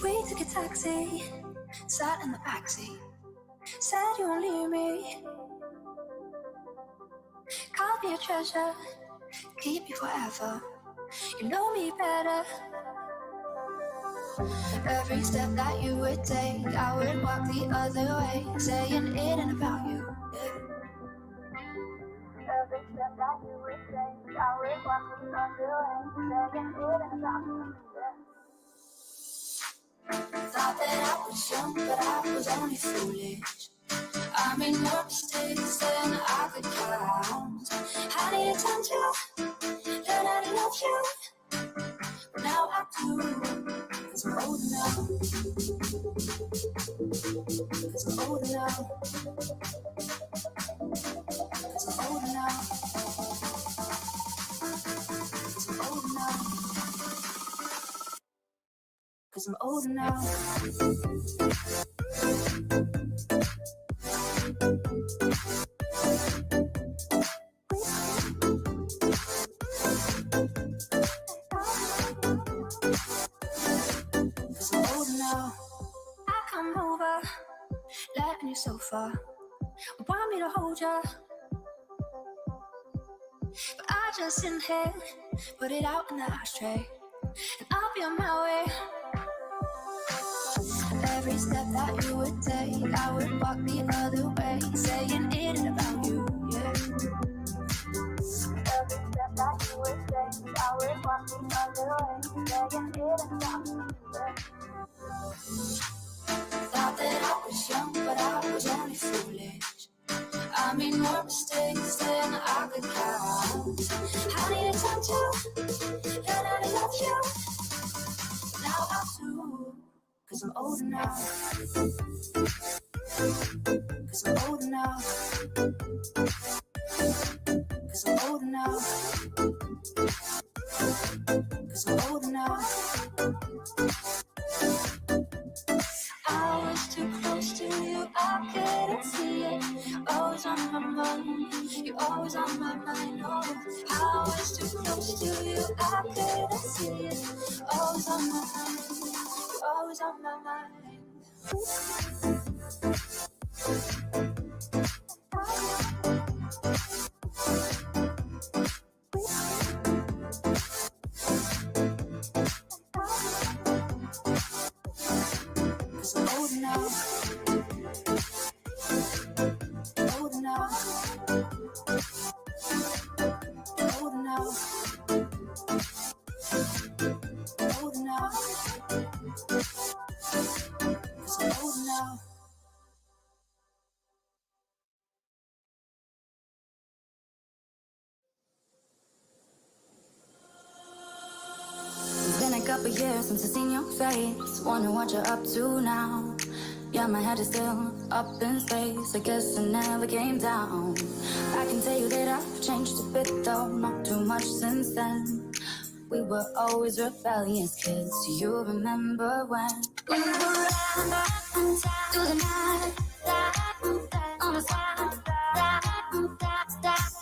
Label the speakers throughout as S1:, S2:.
S1: We took a taxi, sat in the backseat, said you won't leave me. Can't be a treasure, keep you forever. You know me better. Every step that you would take, I would walk the other way, saying it ain't about you. Every step that you would take, I would walk the other way, saying it ain't about you. Thought that I was young, but I was only foolish. I made more mistakes than I could count. How do you turn to learn how to love you? But now I do, 'cause I'm old now. 'Cause I'm old now. 'Cause I'm old now. 'Cause I'm old now. 'Cause I'm old now. On your sofa, want me to hold ya, but I just inhale, put it out in the ashtray, and I'll be on my way. Every step that you would take, I would walk the other way, saying it ain't about you, yeah. Every step that you would take, I would walk the other way, saying it ain't about you, yeah. Thought that I was young, but I was only foolish. I made more mistakes than I could count. How did it turn to learn how to love you? Now I do, 'cause I'm older now. 'Cause I'm older now. 'Cause I'm older now. 'Cause I'm older now. I was too close to you, I couldn't see it. Always on my mind, you're always on my mind. Oh, I was too close to you, I couldn't see it. Always on my mind, you're always on my mind. since I seen your face. Wonder what you're up to now. Yeah, my head is still up in space. I guess I never came down. I can tell you that I've changed a bit though, not too much since then. We were always rebellious kids. Do you remember when we were running through the night on the side?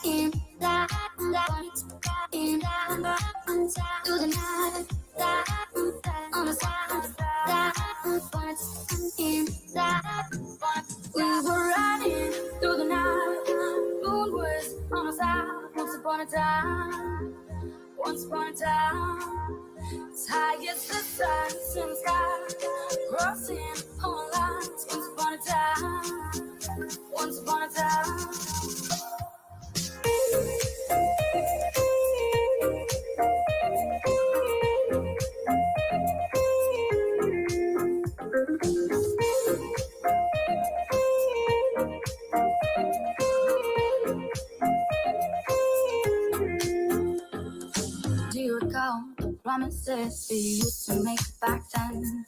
S1: In through the night on the side. In we were riding through the night, moonwards on the side. Once upon a time, as high as the stars in the sky, crossing all lines. Once upon a time. Do you recall the promises we used to make back then?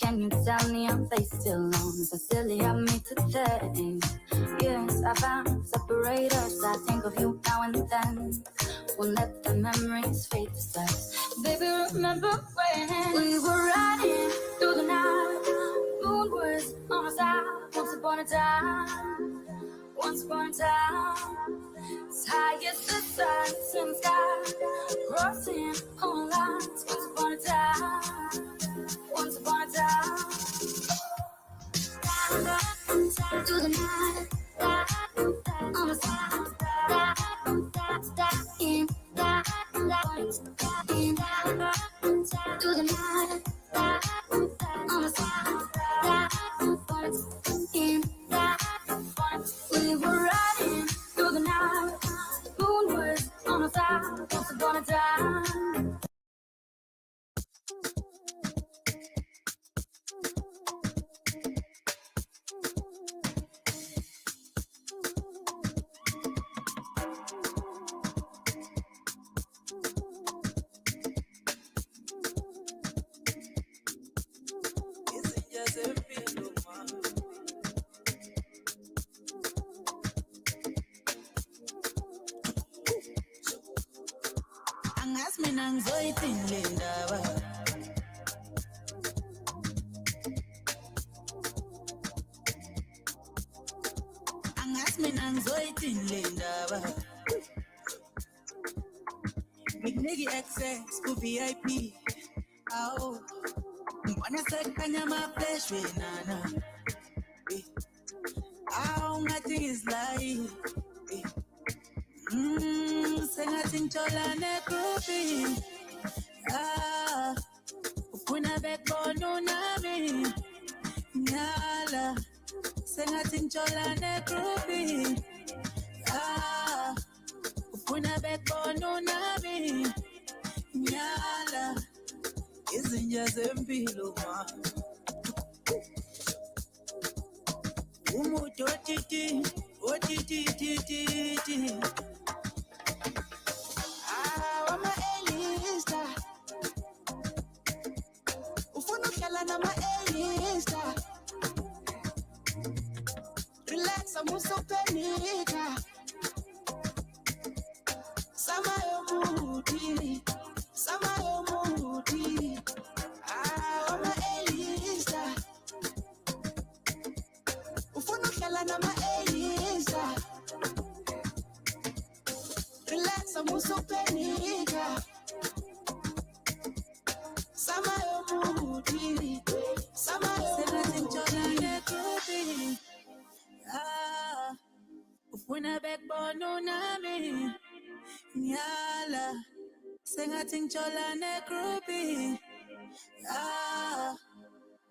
S1: Can you tell me are they still on? So silly of me to think. Yes, I found separators. I think of you now and then. We'll let the memories fade to dust. Baby, remember when we were riding through the night, moonwards on our side. Once upon a time, as high as the stars in the sky, crossing all lines. Once upon a time. Through the night, on the side, in through the night, on the side, in we were riding through the night, moonwards on the side. Once upon a time.
S2: Nigga access to VIP. Oh, wanna say kanya my flesh with nana. Oh, nothing is like. Say nothing chola ne groupie. Ah, ukuna beko no nami. Nyala. Say nothing chola ne groupie. Ah, ukuna beko no nami. Nyala. Izinja zempilo ma. Umuto titi, otiti. Wama Elista. Ufunu kala na ma Elista. Relax, amuso penika. Sama yo moody. Wama Elista. Ufunu kala na ma Elista. Relax, amuso penika. Sama yo moody. Ufuna backbone unami. Nyala. Sengating chola ne groupie.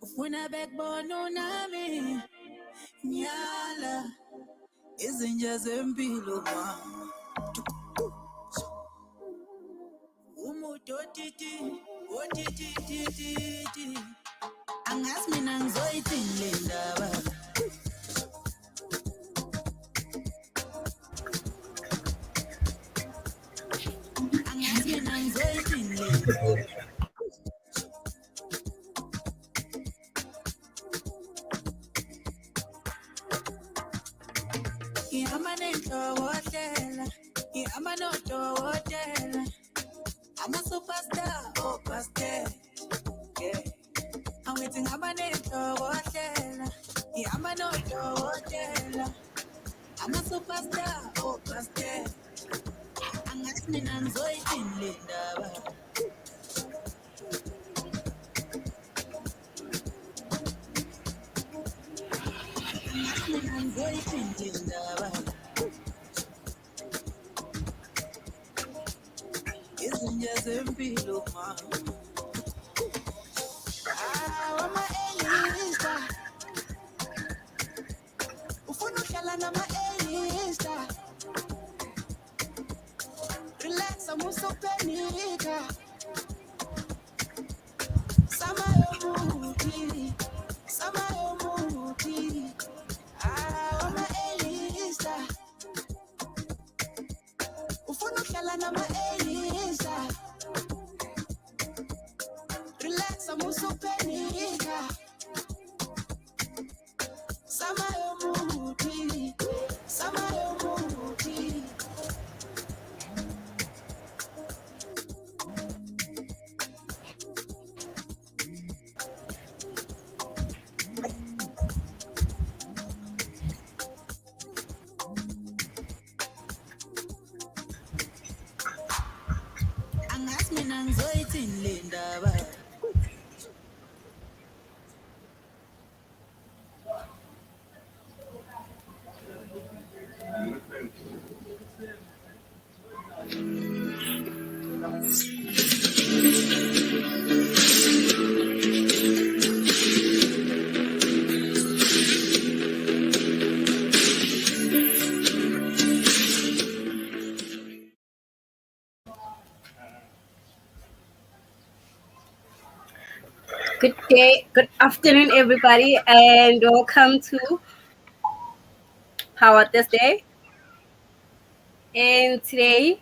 S2: Ufuna backbone unami. Nyala. Izinja zempilo ma. Umutotiti, otiti. Angas mina ngizoyithini ndaba. Angas mina ngizoyithini. ihamba nendokotela, ihamba nodokotela, ama-superstar opastel, yeah. Angithi ngihamba nendokotela, ihamba nodokotela, ama-superstar opastel. Angathi mina ngizoyithini le ndaba. Angathi mina ngizoyithini le ndaba. Izinja zempilo ma. Ama-Elisa ufuna uhlala nama-Elisa. Relax, amusopenika. Sama yomuthi, sama yomuthi. Ama-Elisa ufuna uhlala nama-Elisa. Relax, amusopenika. Sama yomuthi, sama yomuthi. Angathi mina ngizoyithini le ndaba.
S1: Good day, good afternoon, everybody, and welcome to Power Thursday. And today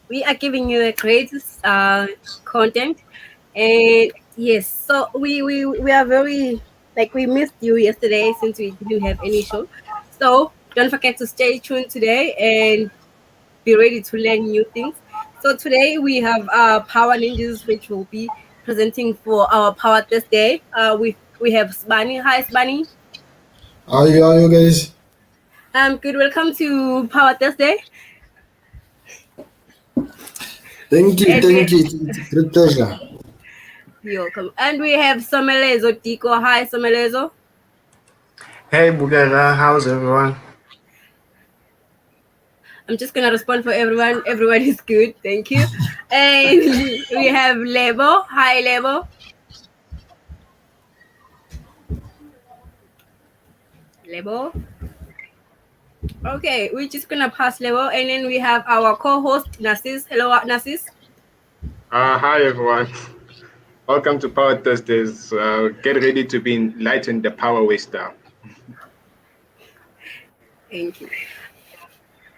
S1: we are giving you the greatest content. And yes, so we are very we missed you yesterday since we didn't have any show. So don't forget to stay tuned today and be ready to learn new things. So today we have Power Ninjas, which will be presenting for our Power Thursday. We have Sbani. Hi, Sbani.
S3: How are you guys?
S1: Good. Welcome to Power Thursday.
S3: Thank you,
S1: And
S3: thank you. It's a great pleasure.
S1: you're welcome. And we have Somelezo Tiko. Hi, Somelezo.
S4: Hey Bugara, how's everyone?
S1: I'm just gonna respond for everyone. Everyone is good, thank you. And we have Lebo. Hi, Lebo. Lebo. Okay, we're just gonna pass Lebo, and then we have our co-host Narcis. Hello, Narcis.
S4: Hi everyone. Welcome to Power Thursdays. Get ready to be enlightened the power way style.
S1: Thank you.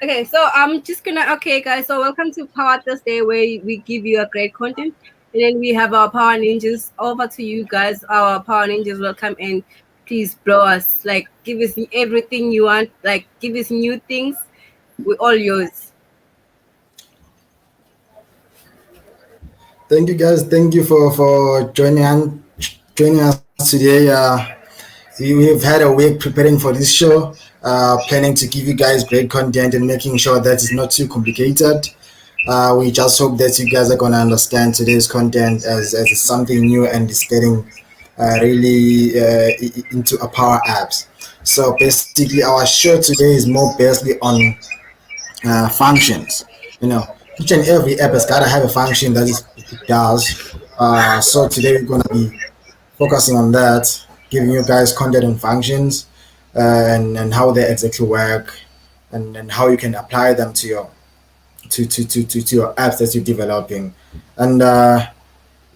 S1: Okay, so I'm just gonna guys, so welcome to Power Thursday, where we give you a great content, and then we have our Power Ninjas. Over to you guys. Our Power Ninjas will come and please blow us, give us everything you want, give us new things. We're all yours.
S3: Thank you guys. Thank you for joining us today. We've had a week preparing for this show, planning to give you guys great content and making sure that it's not too complicated. We just hope that you guys are gonna understand today's content as it's something new and it's getting really into a power apps. So basically, our show today is more basically on functions. You know, each and every app has gotta have a function that it does. So today we're gonna be focusing on that, giving you guys content on functions and how they exactly work and how you can apply them to your to your apps that you're developing. And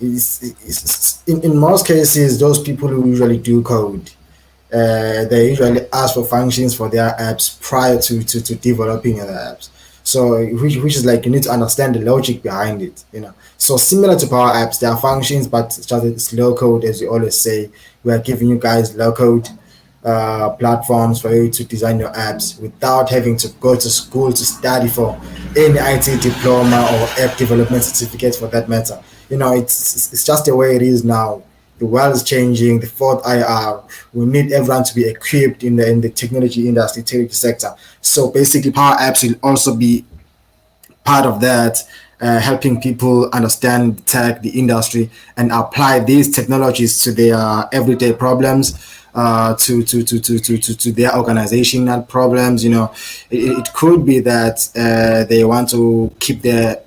S3: in most cases, those people who usually do code, they usually ask for functions for their apps prior to developing their apps. So which is like you need to understand the logic behind it, you know. So similar to Power Apps, there are functions, but it's low code, as we always say. We are giving you guys low code, platforms for you to design your apps without having to go to school to study for any IT diploma or app development certificate for that matter. It's just the way it is now. The world is changing. The fourth IR. We need everyone to be equipped in the technology industry, technology sector. So basically, Power Apps will also be part of that, helping people understand tech, the industry, and apply these technologies to their everyday problems, to their organizational problems. It could be that they want to keep their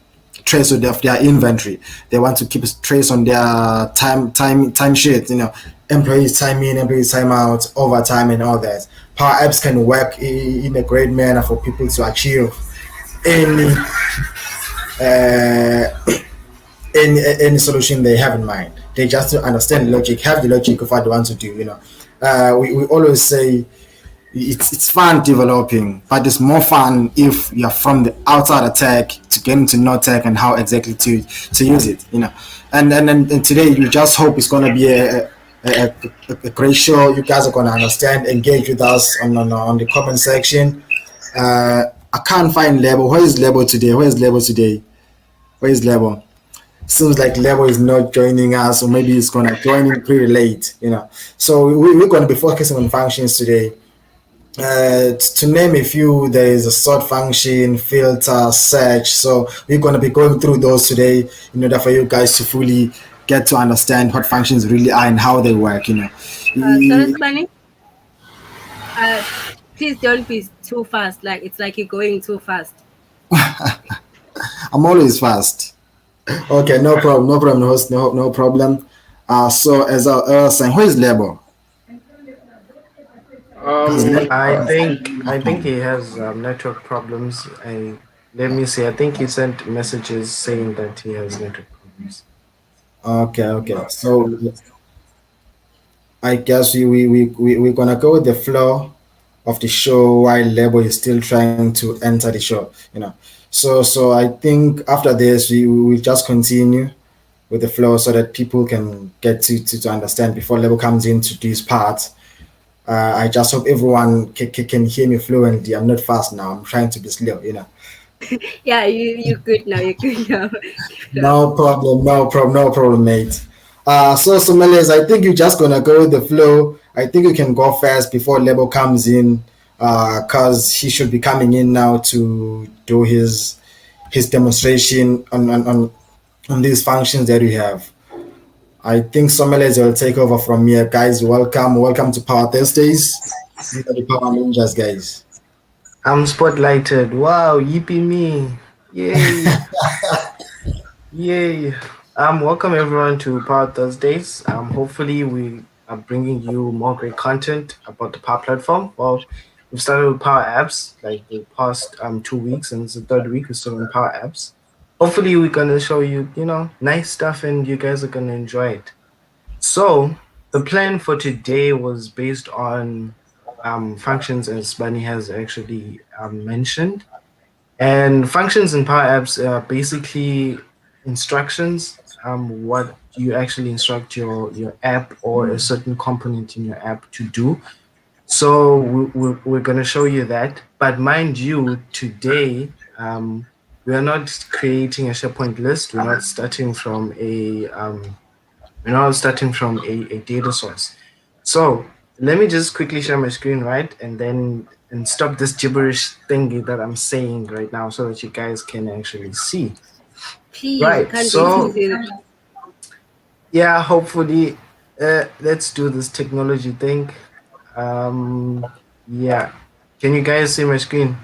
S3: trace of their inventory. They want to keep a trace on their time sheet. Employees time in, employees time out, overtime, and all that. Power Apps can work in a great manner for people to achieve any uh, any solution they have in mind. They just to understand the logic, have the logic of what they want to do. We always say it's fun developing, but it's more fun if you're from the outside of tech to getting to know tech and how exactly to use it. And today you just hope it's gonna be a, a great show. You guys are gonna understand, engage with us on the comment section. I can't find Lebo. Where is Lebo today? Where is Lebo today? Where is Lebo? Seems like Lebo is not joining us, or maybe it's gonna join in pretty late. So we're gonna be focusing on functions today. To name a few, there is a sort function, filter, search. So we're gonna be going through those today in order for you guys to fully get to understand what functions really are and how they work.
S1: Sorry, Spani. Uh, please don't be too fast. Like it's like you're going too fast.
S3: I'm always fast. Okay, no problem, host, no problem. So as I was saying, who is Lebo? Because
S5: I think he has network problems. I Let me see. I think he sent messages saying that he has network problems.
S3: okay. So I guess we're gonna go with the flow of the show while Lebo is still trying to enter the show. So I think after this we will just continue with the flow so that people can get to understand before Lebo comes in to do his part. I just hope everyone can hear me fluently. I'm not fast now. I'm trying to be slow.
S1: Yeah, you're good now. You're good now.
S3: No problem, mate. So Meles, I think you're just gonna go with the flow. I think you can go fast before Lebo comes in, cause he should be coming in now to do his demonstration on these functions that we have. I think Someles will take over from here, guys. Welcome to Power Thursdays. These are the Power Ninjas, guys.
S5: I'm spotlighted. Wow, yippee me. Yay. Yay. Welcome everyone to Power Thursdays. Hopefully we are bringing you more great content about the Power Platform. Well, we've started with Power Apps like the past 2 weeks, and it's the third week we're still on Power Apps. Hopefully we're gonna show you, nice stuff, and you guys are gonna enjoy it. So the plan for today was based on functions, as Bunny has actually mentioned. And functions in Power Apps are basically instructions. What you actually instruct your app or a certain component in your app to do. So we're going to show you that. But mind you, today we are not creating a SharePoint list. We're not starting from a data source. So let me just quickly share my screen, right? And stop this gibberish thingy that I'm saying right now so that you guys can actually see.
S1: Please, we
S5: Right.
S1: can't wait to
S5: So
S1: see it.
S5: yeah, hopefully let's do this technology thing. Yeah. Can you guys see my screen?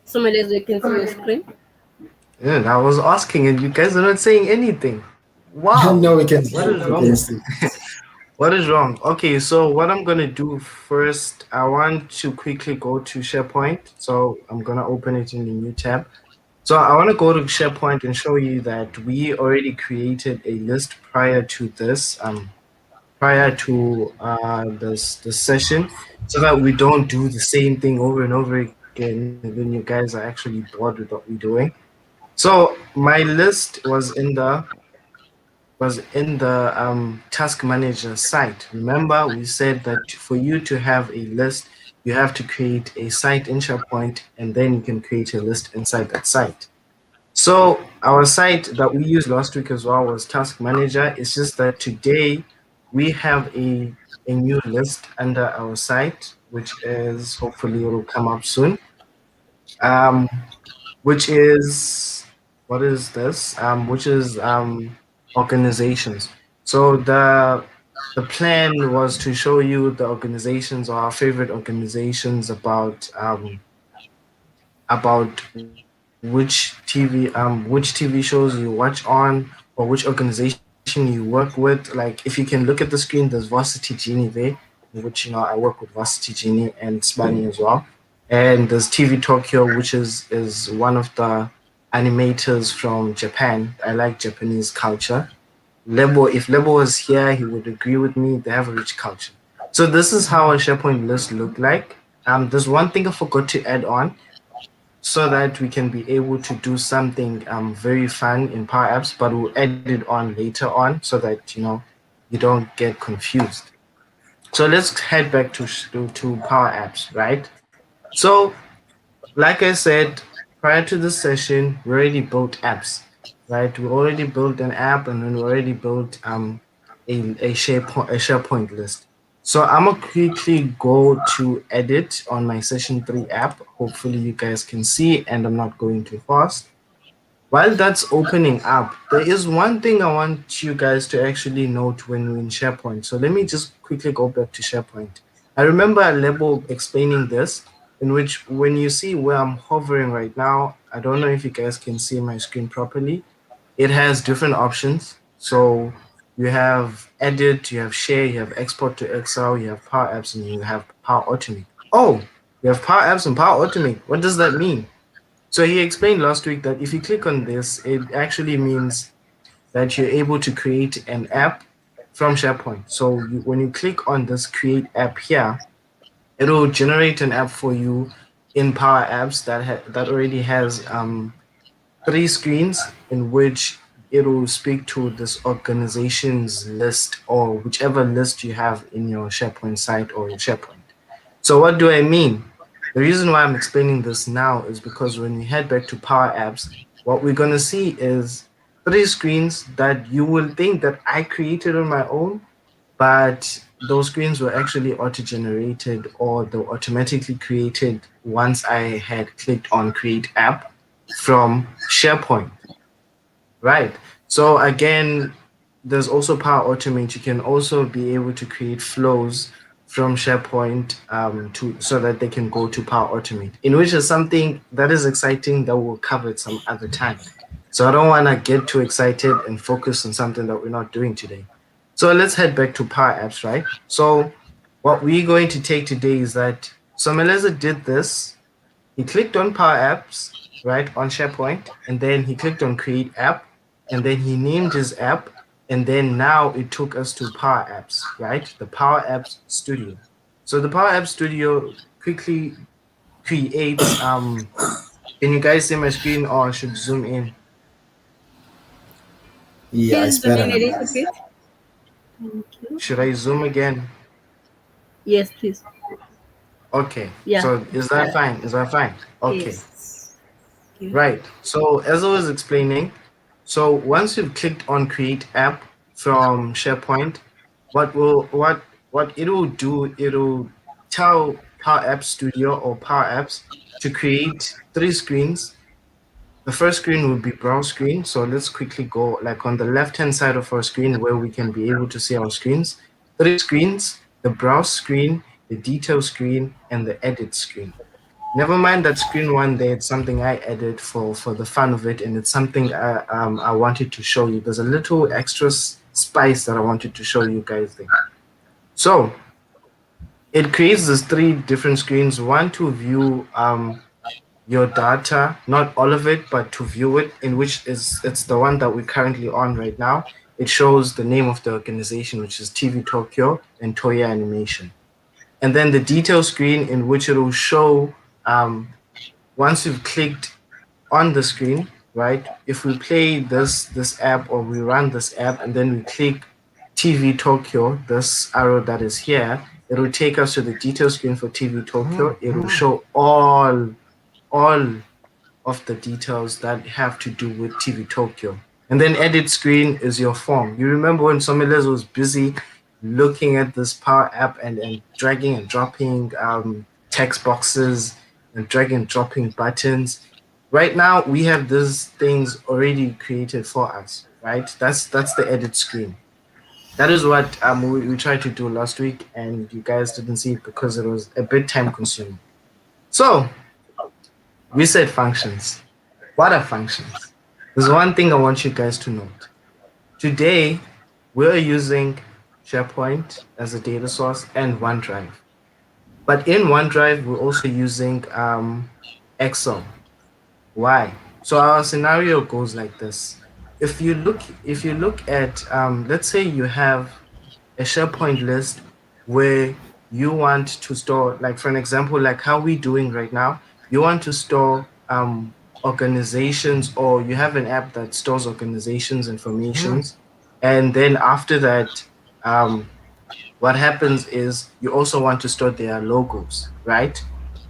S1: Somebody else, we can see your screen.
S5: Yeah, I was asking and you guys are not saying anything. Wow.
S3: No, we can see.
S5: What is
S3: We
S5: wrong?
S3: can see.
S5: What is wrong? Okay, so what I'm gonna do first, I want to quickly go to SharePoint. So I'm gonna open it in the new tab. So I want to go to SharePoint and show you that we already created a list prior to this, this session, so that we don't do the same thing over and over again, and then you guys are actually bored with what we're doing. So my list was in the was in the task manager site. Remember, we said that for you to have a list, you have to create a site in SharePoint, and then you can create a list inside that site. So our site that we used last week as well was Task Manager. It's just that today we have a new list under our site, which is hopefully it will come up soon. Um, which is what is this? Which is organizations. So the plan was to show you the organizations or our favorite organizations about which TV shows you watch on or which organization you work with. Like if you can look at the screen, there's Varsity Genie there, which I work with Varsity Genie and Spani as well. And there's TV Tokyo, which is one of the animators from Japan. I like Japanese culture. Lebo, if Lebo was here, he would agree with me. They have a rich culture. So this is how a SharePoint list look like. There's one thing I forgot to add on so that we can be able to do something very fun in Power Apps, but we'll add it on later on so that you don't get confused. So let's head back to Power Apps, right? So like I said, prior to this session, we already built apps, right? We already built an app and then we already built a SharePoint list. So I'm gonna quickly go to edit on my session 3 app. Hopefully you guys can see and I'm not going too fast. While that's opening up, there is one thing I want you guys to actually note when you're in SharePoint. So let me just quickly go back to SharePoint. I remember Lebo explaining this, in which when you see where I'm hovering right now, I don't know if you guys can see my screen properly. It has different options. So you have edit, you have share, you have export to Excel, you have Power Apps, and you have Power Automate. Oh, you have Power Apps and Power Automate. What does that mean? So he explained last week that if you click on this, it actually means that you're able to create an app from SharePoint. So when you click on this create app here, it'll generate an app for you in Power Apps that already has 3 screens in which it'll speak to this organization's list or whichever list you have in your SharePoint site or your SharePoint. So what do I mean? The reason why I'm explaining this now is because when we head back to Power Apps, what we're going to see is 3 screens that you will think that I created on my own, but those screens were actually auto-generated or they were automatically created once I had clicked on Create App from SharePoint. Right. So again, there's also Power Automate. You can also be able to create flows from SharePoint to so that they can go to Power Automate, in which is something that is exciting that we'll cover at some other time. So I don't want to get too excited and focus on something that we're not doing today. So let's head back to Power Apps, right? So what we're going to take today is that so Meleza did this. He clicked on Power Apps, right, on SharePoint, and then he clicked on Create App, and then he named his app, and then now it took us to Power Apps, right? The Power Apps Studio. So the Power Apps Studio quickly creates can you guys see my screen or I should zoom in?
S3: Yeah, it's
S1: Please zoom
S3: better
S1: in a
S3: now.
S1: little bit. Thank you.
S5: Should I zoom again?
S1: Yes, please.
S5: Okay.
S1: Yeah.
S5: So is that fine? Is that fine? Okay.
S1: Yes. Thank you.
S5: Right. So as I was explaining, so once you've clicked on Create App from SharePoint, what it will do, it'll tell Power Apps Studio or Power Apps to create 3 screens. The first screen will be browse screen. So let's quickly go like on the left-hand side of our screen where we can be able to see our screens. 3 screens, the browse screen, the detail screen, and the edit screen. Never mind that screen one there. It's something I added for the fun of it, and it's something I wanted to show you. There's a little extra spice that I wanted to show you guys there. So it creates these 3 different screens. One to view your data, not all of it, but to view it, in which it's the one that we're currently on right now. It shows the name of the organization, which is TV Tokyo and Toya Animation. And then the detail screen in which it will show once you've clicked on the screen, right? If we play this app or we run this app and then we click TV Tokyo, this arrow that is here, it will take us to the detail screen for TV Tokyo. It will show all of the details that have to do with TV Tokyo. And then edit screen is your form. You remember when Somiles was busy looking at this Power App and dragging and dropping text boxes and dragging and dropping buttons. Right now we have these things already created for us, right? That's the edit screen. That is what we tried to do last week, and you guys didn't see it because it was a bit time consuming. So we said functions. What are functions? There's one thing I want you guys to note. Today, we're using SharePoint as a data source and OneDrive. But in OneDrive, we're also using Excel. Why? So our scenario goes like this. If you look at let's say you have a SharePoint list where you want to store, like for an example, like how we're doing right now, you want to store organizations, or you have an app that stores organizations informations, and then after that, um, what happens is you also want to store their logos, right?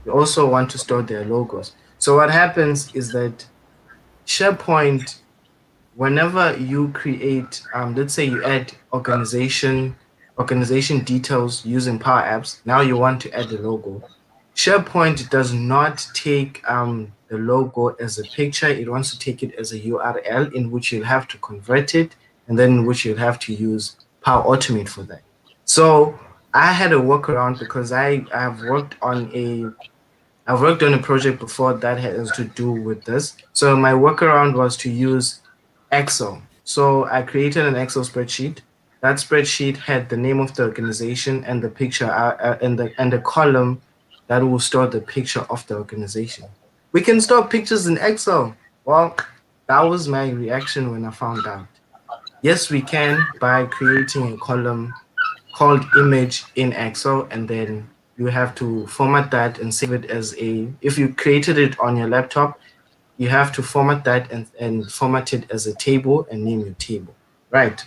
S5: You also want to store their logos. So what happens is that SharePoint, whenever you create let's say you add organization details using Power Apps, now you want to add a logo. SharePoint does not take the logo as a picture. It wants to take it as a URL in which you'll have to convert it, and then in which you'll have to use Power Automate for that. So I had a workaround because I've worked on a project before that has to do with this. So my workaround was to use Excel. So I created an Excel spreadsheet. That spreadsheet had the name of the organization and the picture and the column that will store the picture of the organization. We can store pictures in Excel. Well, that was my reaction when I found out. Yes, we can by creating a column called image in Excel, and then you have to format that and save it as if you created it on your laptop, you have to format that and format it as a table and name your table, right?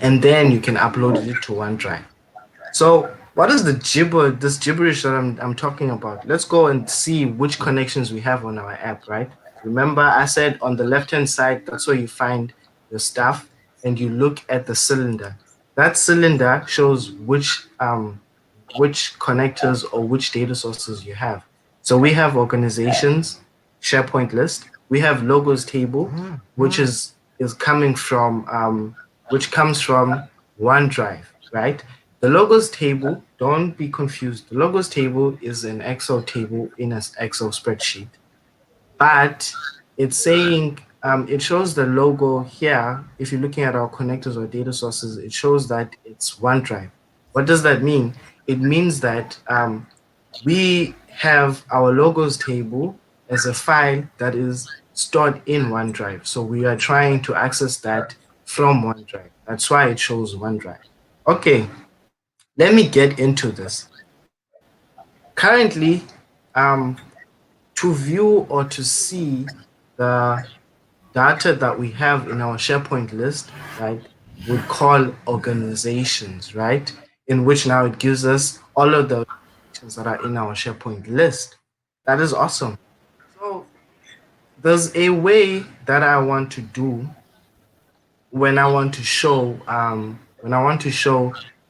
S5: And then you can upload it to OneDrive. So what is this gibberish that I'm talking about? Let's go and see which connections we have on our app, right? Remember, I said on the left-hand side, that's where you find your stuff, and you look at the cylinder. That cylinder shows which connectors or which data sources you have. So we have organizations, SharePoint list. We have logos table, which is coming from which comes from OneDrive, right? The logos table, don't be confused. The logos table is an Excel table in an Excel spreadsheet, but it's saying it shows the logo here. If you're looking at our connectors or data sources, it shows that it's OneDrive. What does that mean? It means that we have our logos table as a file that is stored in OneDrive. So we are trying to access that from OneDrive. That's why it shows OneDrive. Okay, let me get into this. Currently, to view or to see the data that we have in our SharePoint list, right, would call organizations, right? In which now it gives us all of the organizations that are in our SharePoint list. That is awesome. So there's a way that I want to do when I want to show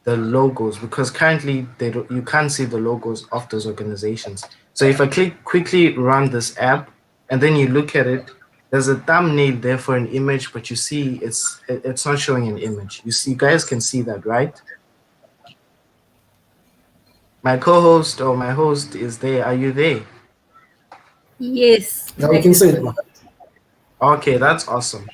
S5: the logos, because currently you can't see the logos of those organizations. So if I quickly run this app and then you look at it, there's a thumbnail there for an image, but you see it's not showing an image. You guys can see that, right? My co-host or my host is there. Are you there?
S1: Yes,
S3: Now we
S1: I
S3: can
S1: can
S3: say
S1: see.
S3: it, man.
S5: Okay, that's awesome.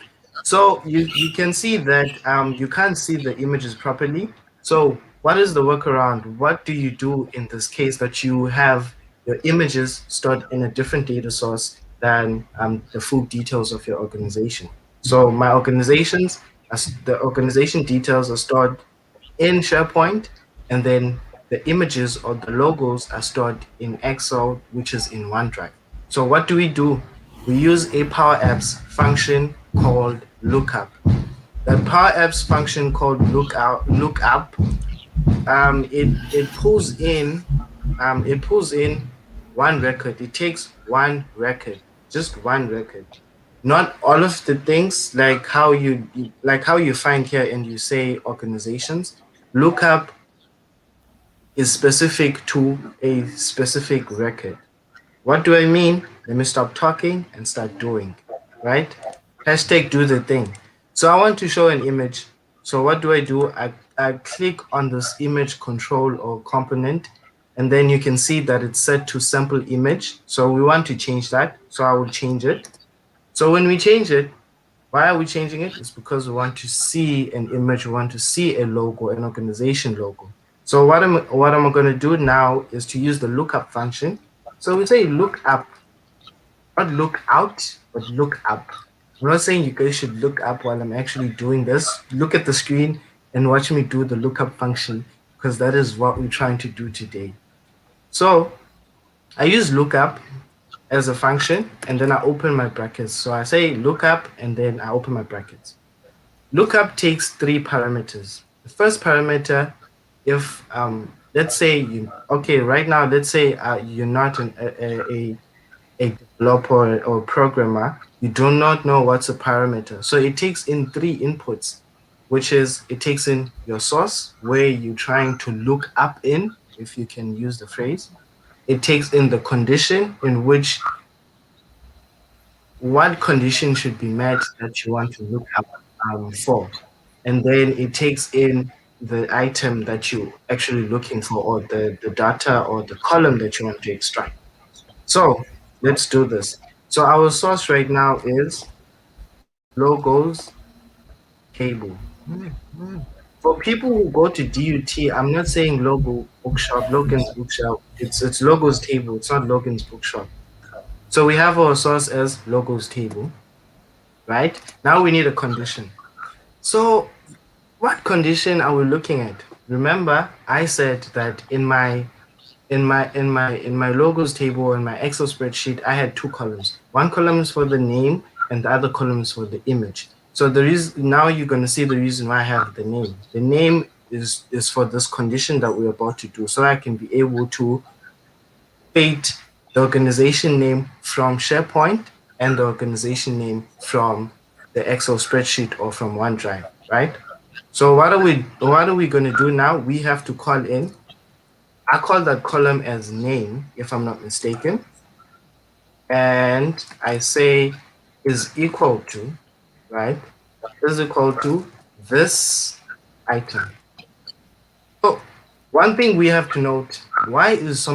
S5: So you can see that you can't see the images properly. So what is the workaround? What do you do in this case that you have your images stored in a different data source than the full details of your organization? So my the organization details are stored in SharePoint, and then the images or the logos are stored in Excel, which is in OneDrive. So what do we do? we use a PowerApps function called lookup. That PowerApps function called lookup, it pulls in one record. It takes one record, just one record, not all of the things like how you find here and you say organizations. Lookup is specific to a specific record. What do I mean? Let me stop talking and start doing, right? Hashtag do the thing. So I want to show an image. So what do? I click on this image control or component, and then you can see that it's set to sample image. So we want to change that. So I will change it. So when we change it, why are we changing it? It's because we want to see an image, we want to see a logo, an organization logo. So what I'm going to do now is to use the lookup function. So we say look up, not look out, but look up. I'm not saying you guys should look up while I'm actually doing this. Look at the screen and watch me do the lookup function because that is what we're trying to do today. So I use lookup as a function and then I open my brackets. So I say lookup and then I open my brackets. Lookup takes three parameters. The first parameter, if let's say right now let's say you're not a developer or programmer, you do not know what's a parameter. So it takes in three inputs, which is it takes in your source where you're trying to look up in, if you can use the phrase. It takes in the condition in which what condition should be met that you want to look up for. And then it takes in the item that you're actually looking for, or the data or the column that you want to extract. So let's do this. So our source right now is logos table. For people who go to DUT, I'm not saying Logan's bookshop. It's logos table. It's not Logan's bookshop. So we have our source as logos table, right? Now we need a condition. So what condition are we looking at? Remember, I said that in my logos table in my Excel spreadsheet, I had two columns. One column is for the name and the other column is for the image. So the reason now you're going to see the reason why I have the name. The name is for this condition that we're about to do, so I can be able to fit the organization name from SharePoint and the organization name from the Excel spreadsheet or from OneDrive, right? So what are we going to do now? We have to call in. I call that column as name, if I'm not mistaken. And I say is equal to, right? Is equal to this item. So one thing we have to note, why is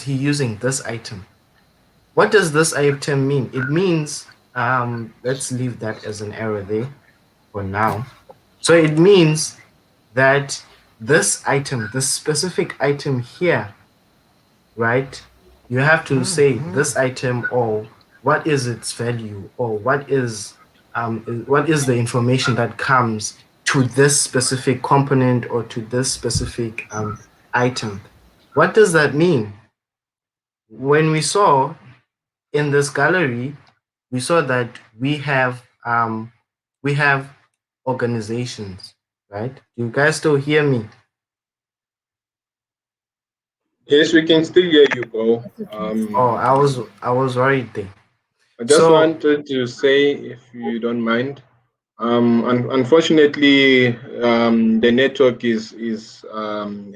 S5: he using this item? What does this item mean? It means, let's leave that as an error there for now. So it means that this item, this specific item here, right? You have to say this item, or what is its value, or what is the information that comes to this specific component or to this specific item. What does that mean? When we saw in this gallery, we saw that we have organizations, right? Do you guys still hear me?
S4: Yes, we can still hear you, bro.
S5: Oh, I was worried there.
S4: I just
S5: So
S4: wanted to say, if you don't mind, unfortunately, the network is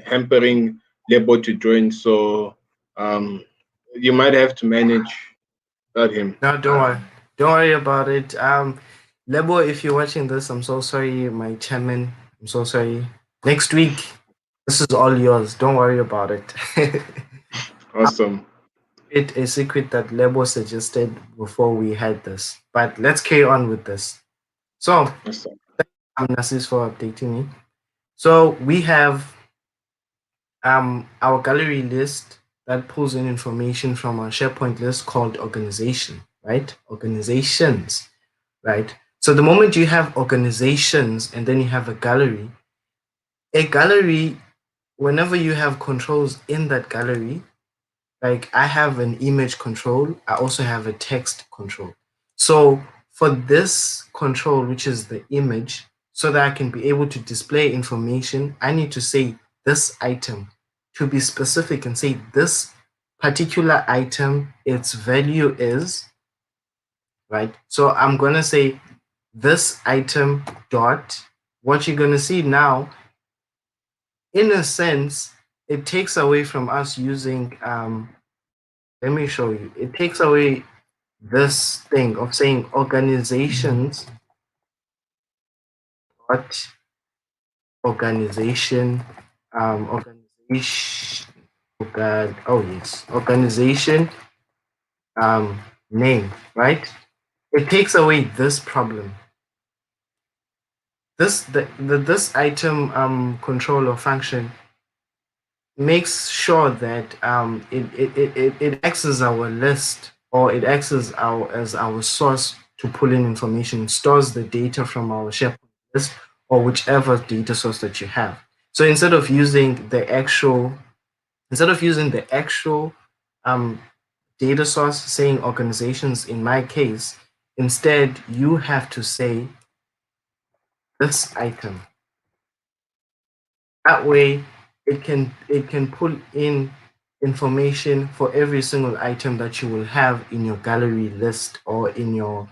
S4: hampering Lebo to join, so you might have to manage without him.
S5: no, don't worry. Don't worry about it. Lebo, if you're watching this, I'm so sorry, my chairman. I'm so sorry. Next week, this is all yours. Don't worry about it.
S4: Awesome.
S5: It's a secret that Lebo suggested before we had this. But let's carry on with this. So,
S4: Awesome.
S5: I'm Nassis for updating me. So we have our gallery list that pulls in information from our SharePoint list called organization, right? Organizations, right? So the moment you have organizations and then you have a gallery, whenever you have controls in that gallery, like I have an image control, I also have a text control. So for this control, which is the image, so that I can be able to display information, I need to say this item, to be specific and say this particular item, its value is, right? So I'm going to say this item dot, what you're going to see now, in a sense, it takes away from us using, let me show you. It takes away this thing of saying organizations, what organization, organization, oh yes, organization, name, right? It takes away this problem. This item controller function makes sure that it acts as our list, or it acts as our source to pull in information, stores the data from our SharePoint list or whichever data source that you have. So instead of using the actual um, data source saying organizations in my case, instead you have to say this item. That way, it can pull in information for every single item that you will have in your gallery list or in your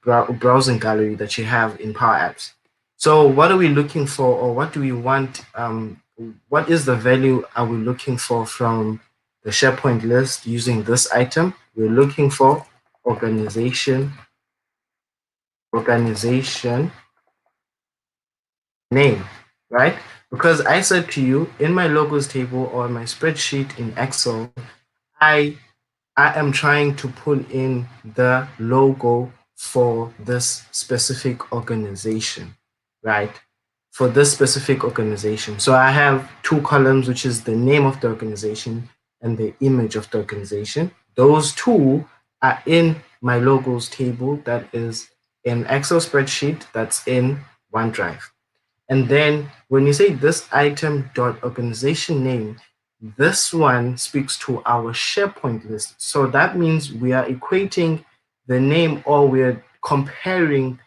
S5: browsing gallery that you have in Power Apps. So, what are we looking for, or what do we want? What is the value are we looking for from the SharePoint list using this item? We're looking for organization name, right? Because I said to you in my logos table or my spreadsheet in Excel, I I am trying to pull in the logo for this specific organization, right? For this specific organization. So I have two columns, which is the name of the organization and the image of the organization. Those two are in my logos table that is in Excel spreadsheet that's in OneDrive. And then when you say this item dot organization name, this one speaks to our SharePoint list. So that means we are equating the name, or we're comparing,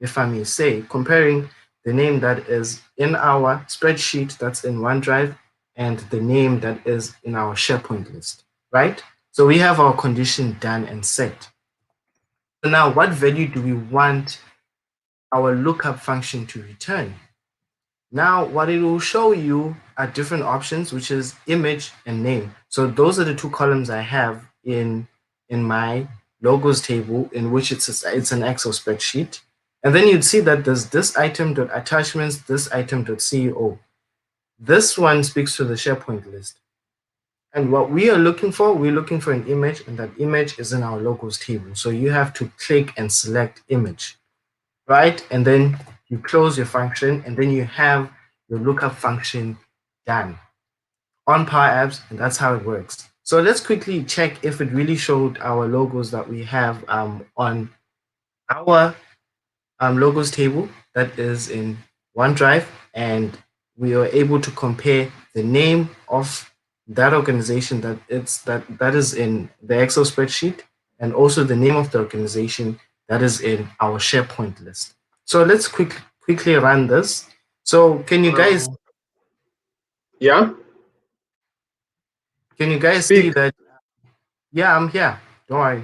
S5: if I may say, comparing the name that is in our spreadsheet that's in OneDrive and the name that is in our SharePoint list, right? So we have our condition done and set. So now what value do we want our lookup function to return? Now, what it will show you are different options, which is image and name. So those are the two columns I have in my logos table, in which it's an Excel spreadsheet. And then you'd see that there's this item.attachments, this item.ceo. This one speaks to the SharePoint list. And what we are looking for, we're looking for an image, and that image is in our logos table. So you have to click and select image, right? And then you close your function, and then you have your lookup function done on Power Apps, and that's how it works. So let's quickly check if it really showed our logos that we have on our logos table that is in OneDrive, and we are able to compare the name of that organization that is in the Excel spreadsheet, and also the name of the organization that is in our SharePoint list. So let's quickly run this. So
S4: Yeah,
S5: can you guys see
S4: speak.
S5: that? Yeah, I'm here. Don't worry.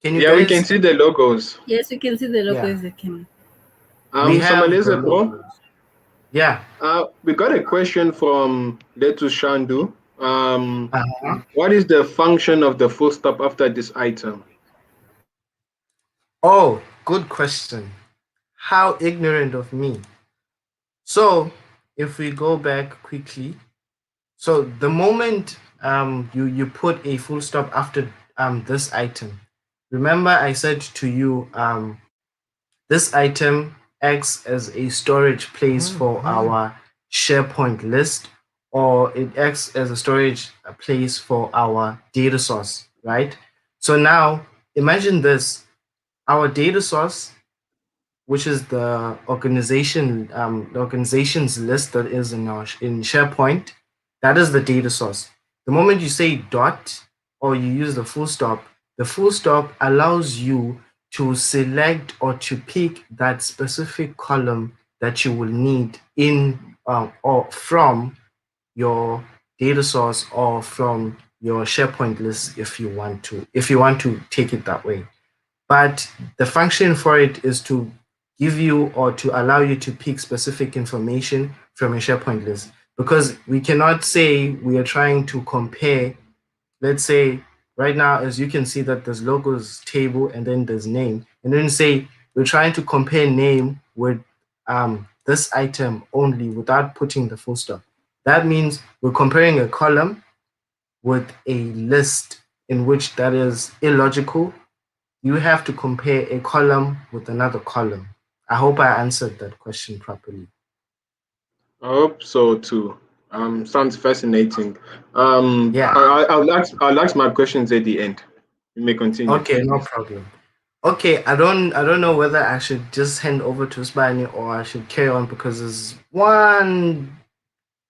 S5: Can you
S4: Yeah, we can
S5: guys?
S4: see the logos.
S1: Yes, we can see the logo
S5: Yeah,
S1: is the camera.
S5: we have the
S4: Samaleza, bro.
S5: logos. Yeah.
S4: We got a question from Letu Shandu.
S5: Uh-huh.
S4: What is the function of the full stop after this item?
S5: Oh, good question. How ignorant of me. So, if we go back quickly, so the moment you put a full stop after this item, remember I said to you this item acts as a storage place for our SharePoint list, or it acts as a storage place for our data source, right? So now imagine this: our data source, which is the organization's list that is in SharePoint, that is the data source. The moment you say dot or you use the full stop allows you to select or to pick that specific column that you will need in or from your data source or from your SharePoint list if you want to take it that way. But the function for it is to give you or to allow you to pick specific information from a SharePoint list. Because we cannot say we are trying to compare, let's say right now, as you can see that there's logos table and then there's name, and then say we're trying to compare name with this item only without putting the full stop. That means we're comparing a column with a list in which that is illogical. You have to compare a column with another column. I hope I answered that question properly.
S4: I hope so too. Sounds fascinating.
S5: Yeah.
S4: I'll ask my questions at the end. You may continue.
S5: Okay, no problem. Okay, I don't know whether I should just hand over to Spani or I should carry on because there's one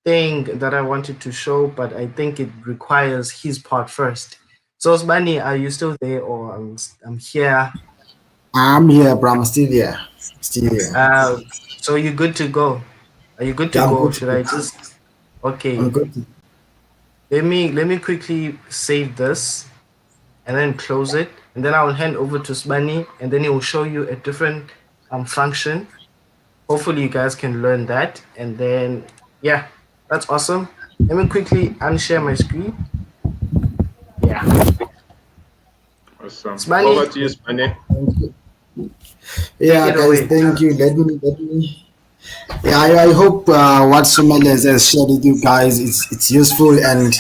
S5: thing that I wanted to show, but I think it requires his part first. So Spani, are you still there or I'm here?
S3: I'm here, bro. I'm still here. Still here.
S5: So you're good to go. Are you good to
S3: Yeah, I'm
S5: go?
S3: good.
S5: Should I just
S3: I'm
S5: okay?
S3: good.
S5: Let me quickly save this and then close it, and then I will hand over to Spani, and then he will show you a different function. Hopefully, you guys can learn that, and then yeah, that's awesome. Let me quickly unshare my screen. Yeah,
S4: Awesome.
S5: Spani,
S4: Over to you, Spane.
S3: Thank you.
S5: take
S3: Yeah,
S5: it
S3: guys,
S5: away.
S3: thank you. Let me. Yeah, I hope what Sumel has shared with you guys it's useful and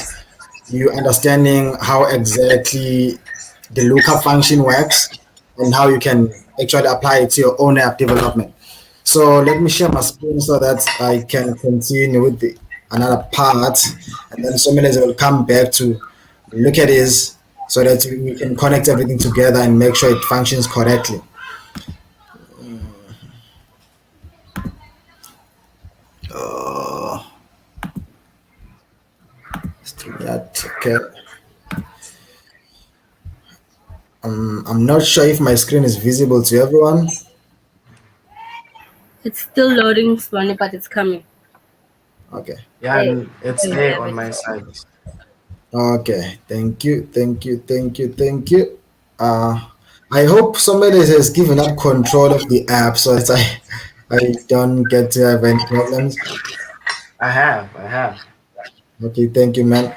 S3: you understanding how exactly the lookup function works and how you can actually apply it to your own app development. So let me share my screen so that I can continue with the another part, and then Sumel will come back to look at this so that we can connect everything together and make sure it functions correctly. That okay. I'm not sure if my screen is visible to everyone.
S1: It's still loading, Swanee, but it's coming.
S3: Okay.
S5: Yeah,
S1: There,
S5: and it's
S1: there you
S5: there
S1: have
S5: on
S1: it.
S5: my side.
S3: Okay. Thank you. Thank you. Thank you. Thank you. Uh, I hope somebody has given up control of the app so that I don't get to have any problems.
S5: I have.
S3: Okay. Thank you, man.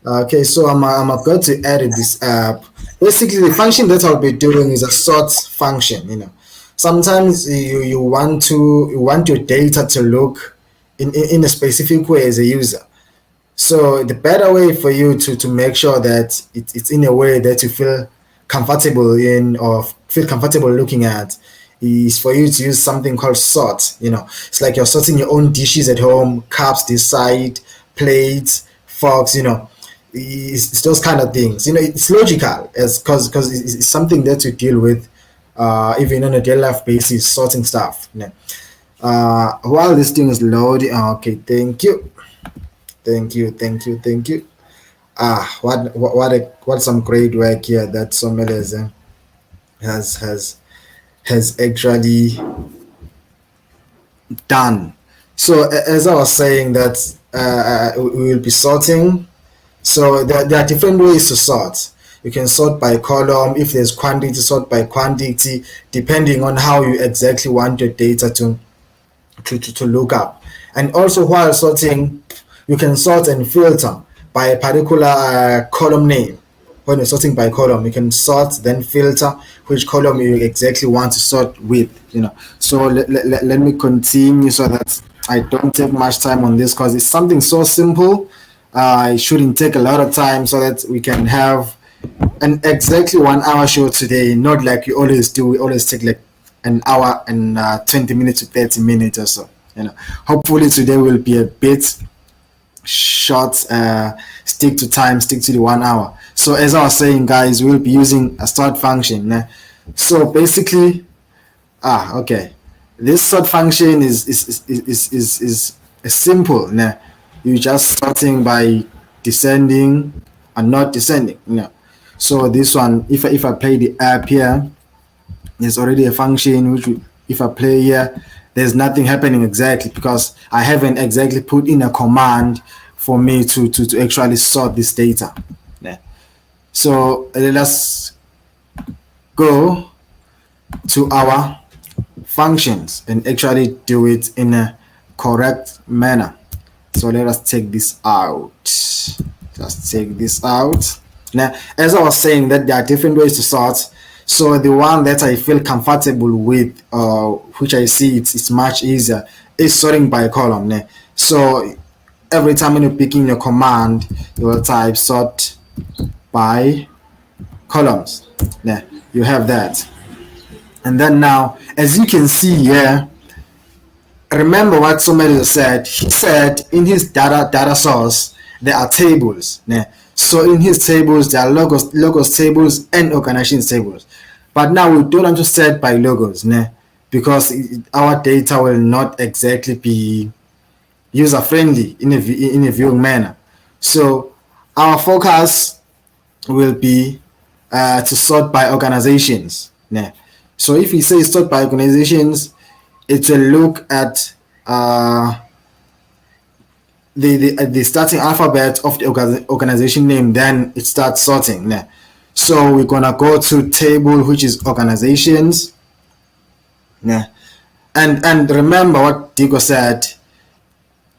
S3: Okay, so I'm about to edit this app. Basically, the function that I'll be doing is a sort function. Sometimes you want your data to look in a specific way as a user. So the better way for you to make sure that it's in a way that you feel comfortable in or feel comfortable looking at is for you to use something called sort. It's like you're sorting your own dishes at home, cups this side, plates, forks. It's those kind of things. It's logical as because it's something that you deal with even on a daily life basis, sorting stuff. While this thing is loading, okay, thank you. Thank you, thank you, thank you. What some great work here that somebody has actually done. So as I was saying that we will be sorting. So there are different ways to sort. You can sort by column. If there's quantity, sort by quantity, depending on how you exactly want your data to look up. And also while sorting, you can sort and filter by a particular column name. When you're sorting by column, you can sort then filter which column you exactly want to sort with. So let me continue so that I don't take much time on this because it's something so simple. It shouldn't take a lot of time so that we can have an exactly 1 hour show today, not like we always do. We always take like an hour and 20 minutes to 30 minutes or so. Hopefully today will be a bit short. Stick to time, stick to the 1 hour. So as I was saying, guys, we'll be using a sort function. So basically, okay, this sort function is simple. You just sorting by descending and not descending. So this one, if I play the app here, there's already a function which if I play here, there's nothing happening exactly because I haven't exactly put in a command for me to actually sort this data. Yeah. So let us go to our functions and actually do it in a correct manner. So let us take this out. Just take this out. Now, as I was saying, that there are different ways to sort. So the one that I feel comfortable with, which I see it's much easier, is sorting by column. Né? So every time when you're picking your command, you will type sort by columns. Né? You have that. And then now, as you can see here, remember what somebody said. He said in his data source there are tables. Né? So in his tables there are logos tables and organizations tables. But now we don't want to set by logos, né? Because our data will not exactly be user friendly in a viewing manner. So our focus will be to sort by organizations. Né? So if we say sort by organizations, it will look at the starting alphabet of the organization name, then it starts sorting. Né? So we're gonna go to table, which is organizations. Yeah. And remember what Diego said,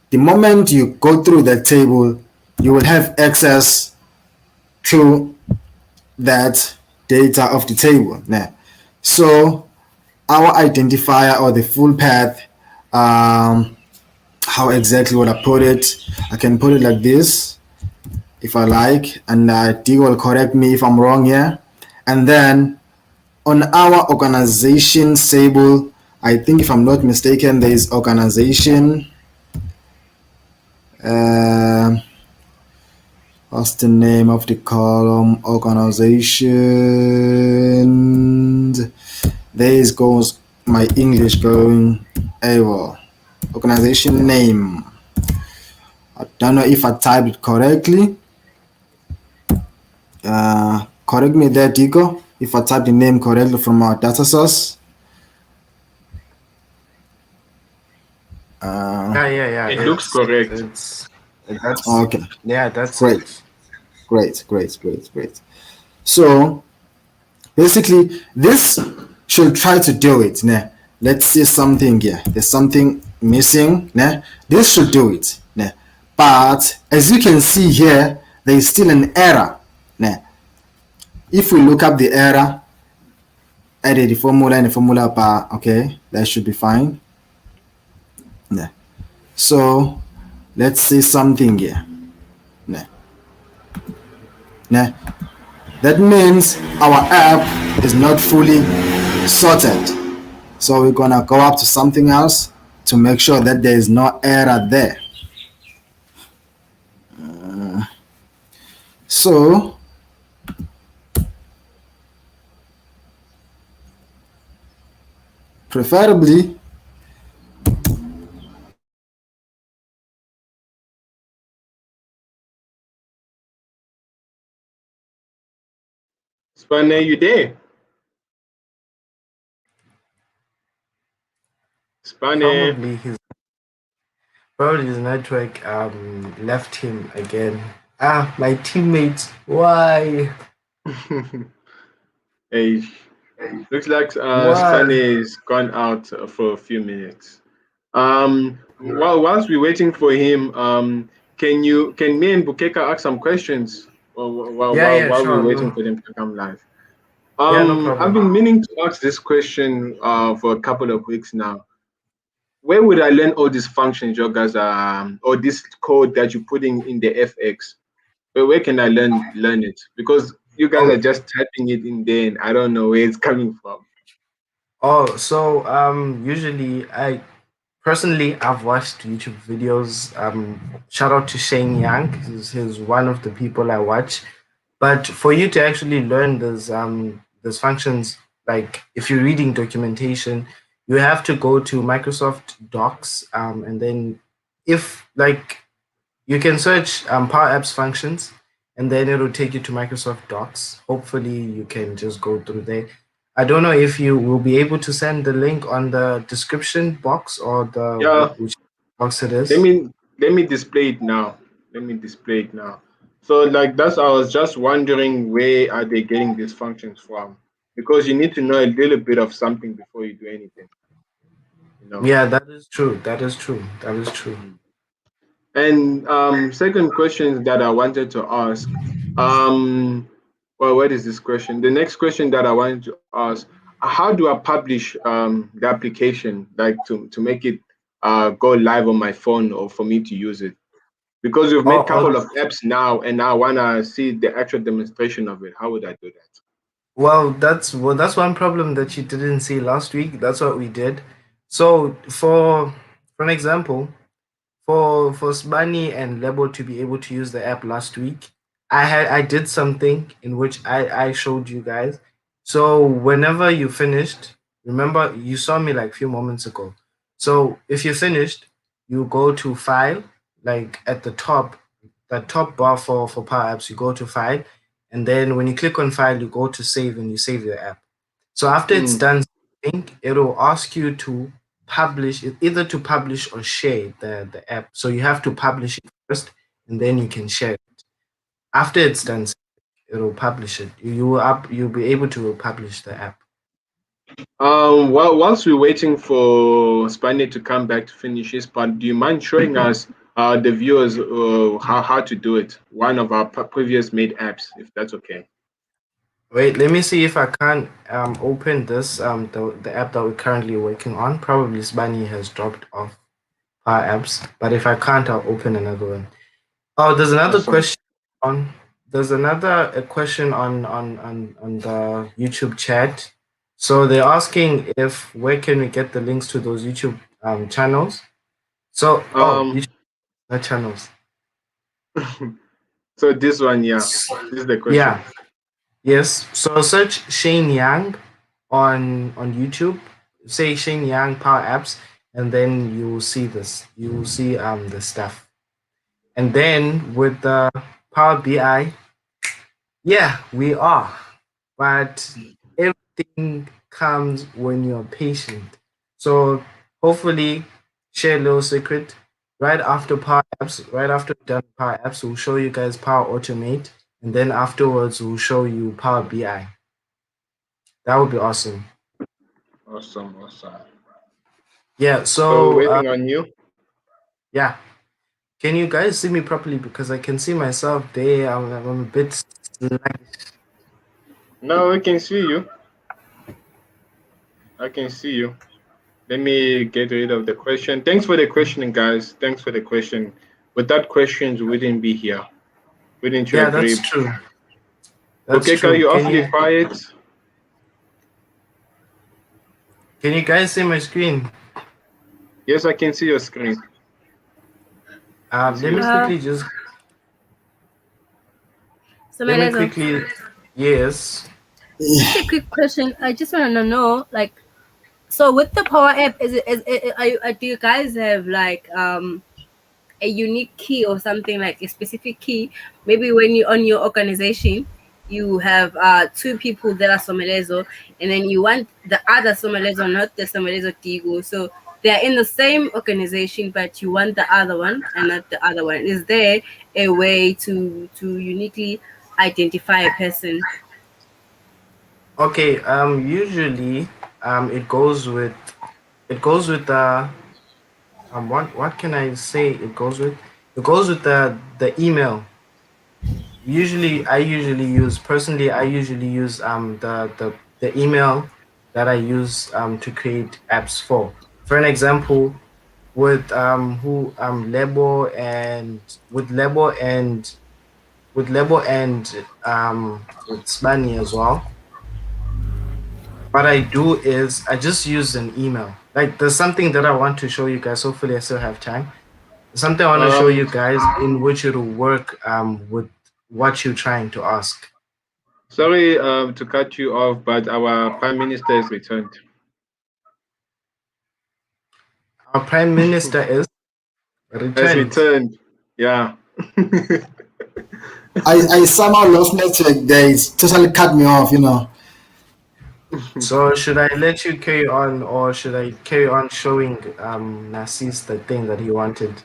S3: the moment you go through that table, you will have access to that data of the table. Yeah. So our identifier or the full path, how exactly would I put it? I can put it like this if I like, and Diego will correct me if I'm wrong here. And then on our organization table, I think if I'm not mistaken, there is organization. What's the name of the column? Organization. There goes my English going AWOL. Organization name. I don't know if I typed it correctly. Correct me there, Diego, if I type the name correctly from our data source.
S5: Yeah.
S4: It looks correct.
S5: That's
S3: Okay.
S5: Yeah, that's
S3: Great.
S5: it.
S3: Great. So basically, this should try to do it. Nah. Let's see something here. There's something missing. Nah. This should do it. Nah. But as you can see here, there is still an error. Nah. If we look up the error, edit the formula and the formula bar, okay, that should be fine. Nah. So let's see something here. Nah. That means our app is not fully sorted. So we're gonna go up to something else to make sure that there is no error there. So preferably
S4: Spane, you there? Spane.
S5: Probably his network left him again. My teammates, why?
S4: Hey, looks like
S5: Why?
S4: Spane is gone out for a few minutes. Whilst we're waiting for him, can me and Bukeka ask some questions
S5: Yeah,
S4: while we're
S5: sure.
S4: waiting
S5: No.
S4: for them to come live?
S5: Yeah, no
S4: I've
S5: problem.
S4: been meaning to ask this question for a couple of weeks now. Where would I learn all these functions, you guys, or this code that you're putting in the FX? Where can I learn it? Because you guys are just typing it in there, and I don't know where it's coming from.
S5: Oh, so usually I've watched YouTube videos. Shout out to Shane Young. He's one of the people I watch. But for you to actually learn those functions, like if you're reading documentation, you have to go to Microsoft Docs, and then if like You can search Power Apps functions, and then it'll take you to Microsoft Docs. Hopefully, you can just go through there. I don't know if you will be able to send the link on the description box or the
S4: Yeah,
S5: which box it
S4: let
S5: is.
S4: me let me display it now. Let me display it now. So like that's I was just wondering where are they getting these functions from? Because you need to know a little bit of something before you do anything, you know.
S5: Yeah, that is true. That is true. That is true.
S4: Mm. And second question that I wanted to ask, um, well, what is this question? The next question that I wanted to ask, how do I publish the application, like to make it go live on my phone or for me to use it? Because we've made a couple
S5: Oh,
S4: of apps now, and I wanna see the actual demonstration of it. How would I do that?
S5: well, that's one problem that you didn't see last week. That's what we did. So for an example, for Sbani and Lebo to be able to use the app last week, I did something in which I showed you guys. So whenever you finished, remember you saw me like a few moments ago. So if you finished, you go to file, like at the top, that top bar for Power Apps, you go to file, and then when you click on file, you go to save and you save the app. So after it's
S4: Mm.
S5: done saving, it'll ask you to publish it, either to publish or share the app. So you have to publish it first and then you can share it. After it's done, it'll publish it. You'll be able to publish the app.
S4: Well, whilst we're waiting for Spaniard to come back to finish his part, do you mind showing us, the viewers, how to do it? One of our previous made apps, if that's okay.
S5: Wait, let me see if I can open this the app that we're currently working on. Probably Sbani has dropped off our apps, but if I can't, I'll open another one. Oh, there's another
S4: Awesome.
S5: question on there's another a question on the YouTube chat. So they're asking if where can we get the links to those YouTube channels? So
S4: Um,
S5: YouTube not channels.
S4: so this one, yeah, this is the question.
S5: Yeah, yes. So search Shane Yang on YouTube. Say Shane Yang Power Apps, and then you will see this. You will see the stuff. And then with the Power BI, yeah, we are. But everything comes when you're patient. So hopefully, share a little secret. Right after Power Apps, right after we're done Power Apps, we'll show you guys Power Automate. And then afterwards, we'll show you Power BI. That would be awesome.
S4: Awesome, awesome.
S5: Yeah,
S4: So we're
S5: so
S4: waiting on you.
S5: yeah. Can you guys see me properly? Because I can see myself there. I'm a bit sluggish.
S4: No, we can see you. I can see you. Let me get rid of the question. Thanks for the questioning, guys. Thanks for the question. Without questions, we wouldn't be here. Wouldn't you
S5: Yeah, that's
S4: agree?
S5: true. That's
S4: Okay, Kyle,
S5: true.
S4: you're awfully quiet.
S5: Can you guys see my screen?
S4: Yes, I can see your screen. I can see
S5: Let
S4: your
S5: me
S1: Uh,
S4: screen.
S5: quickly just
S1: so
S5: let me
S1: Melezo,
S5: quickly yes.
S1: just a quick question. I just want to know, like, so with the Power App, do you guys have like a unique key or something, like a specific key? Maybe when you on your organization, you have two people that are Somelezo, and then you want the other Somelezo, not the Somelezo Tigo. So they are in the same organization, but you want the other one and not the other one. Is there a way to uniquely identify a person?
S5: Okay, usually it goes with the what can I say it goes with? It goes with the email. I usually use the email that I use to create apps for. For an example, with who Lebo and with Lebo and with Spani as well. What I do is I just use an email. Like there's something that I want to show you guys. Hopefully I still have time. There's something I want to show
S4: Um,
S5: you guys in which it'll work with what you're trying to ask.
S4: sorry to cut you off, but our Prime Minister has returned.
S5: Our Prime Minister is
S4: Has
S5: returned.
S4: returned. Yeah.
S3: I somehow lost network there. It's totally cut me off, you know.
S5: So should I let you carry on, or should I carry on showing Narcisse the thing that he wanted?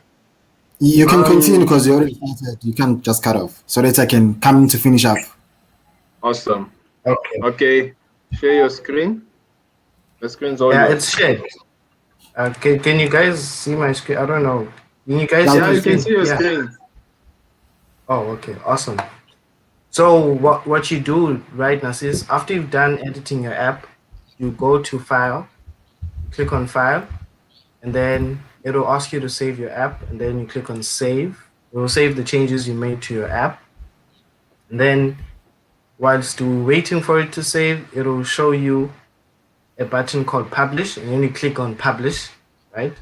S3: You can continue
S4: Um.
S3: because you already started. You can't just cut off so that I can come to finish up.
S4: Awesome.
S5: Okay.
S4: Okay. Share your screen. The screen's all
S5: Yeah,
S4: yours.
S5: it's shared. Can you guys see my screen? I don't know. Can you guys see
S3: Loud
S4: Yeah,
S5: my
S3: and
S4: you can
S3: clear.
S5: screen?
S4: see your
S5: Yeah.
S4: screen.
S5: Oh, okay. Awesome. So what you do right now is after you've done editing your app, you go to File, you click on File, and then it'll ask you to save your app, and then you click on Save. It will save the changes you made to your app, and then whilst you're waiting for it to save, it'll show you a button called Publish, and then you click on Publish, right?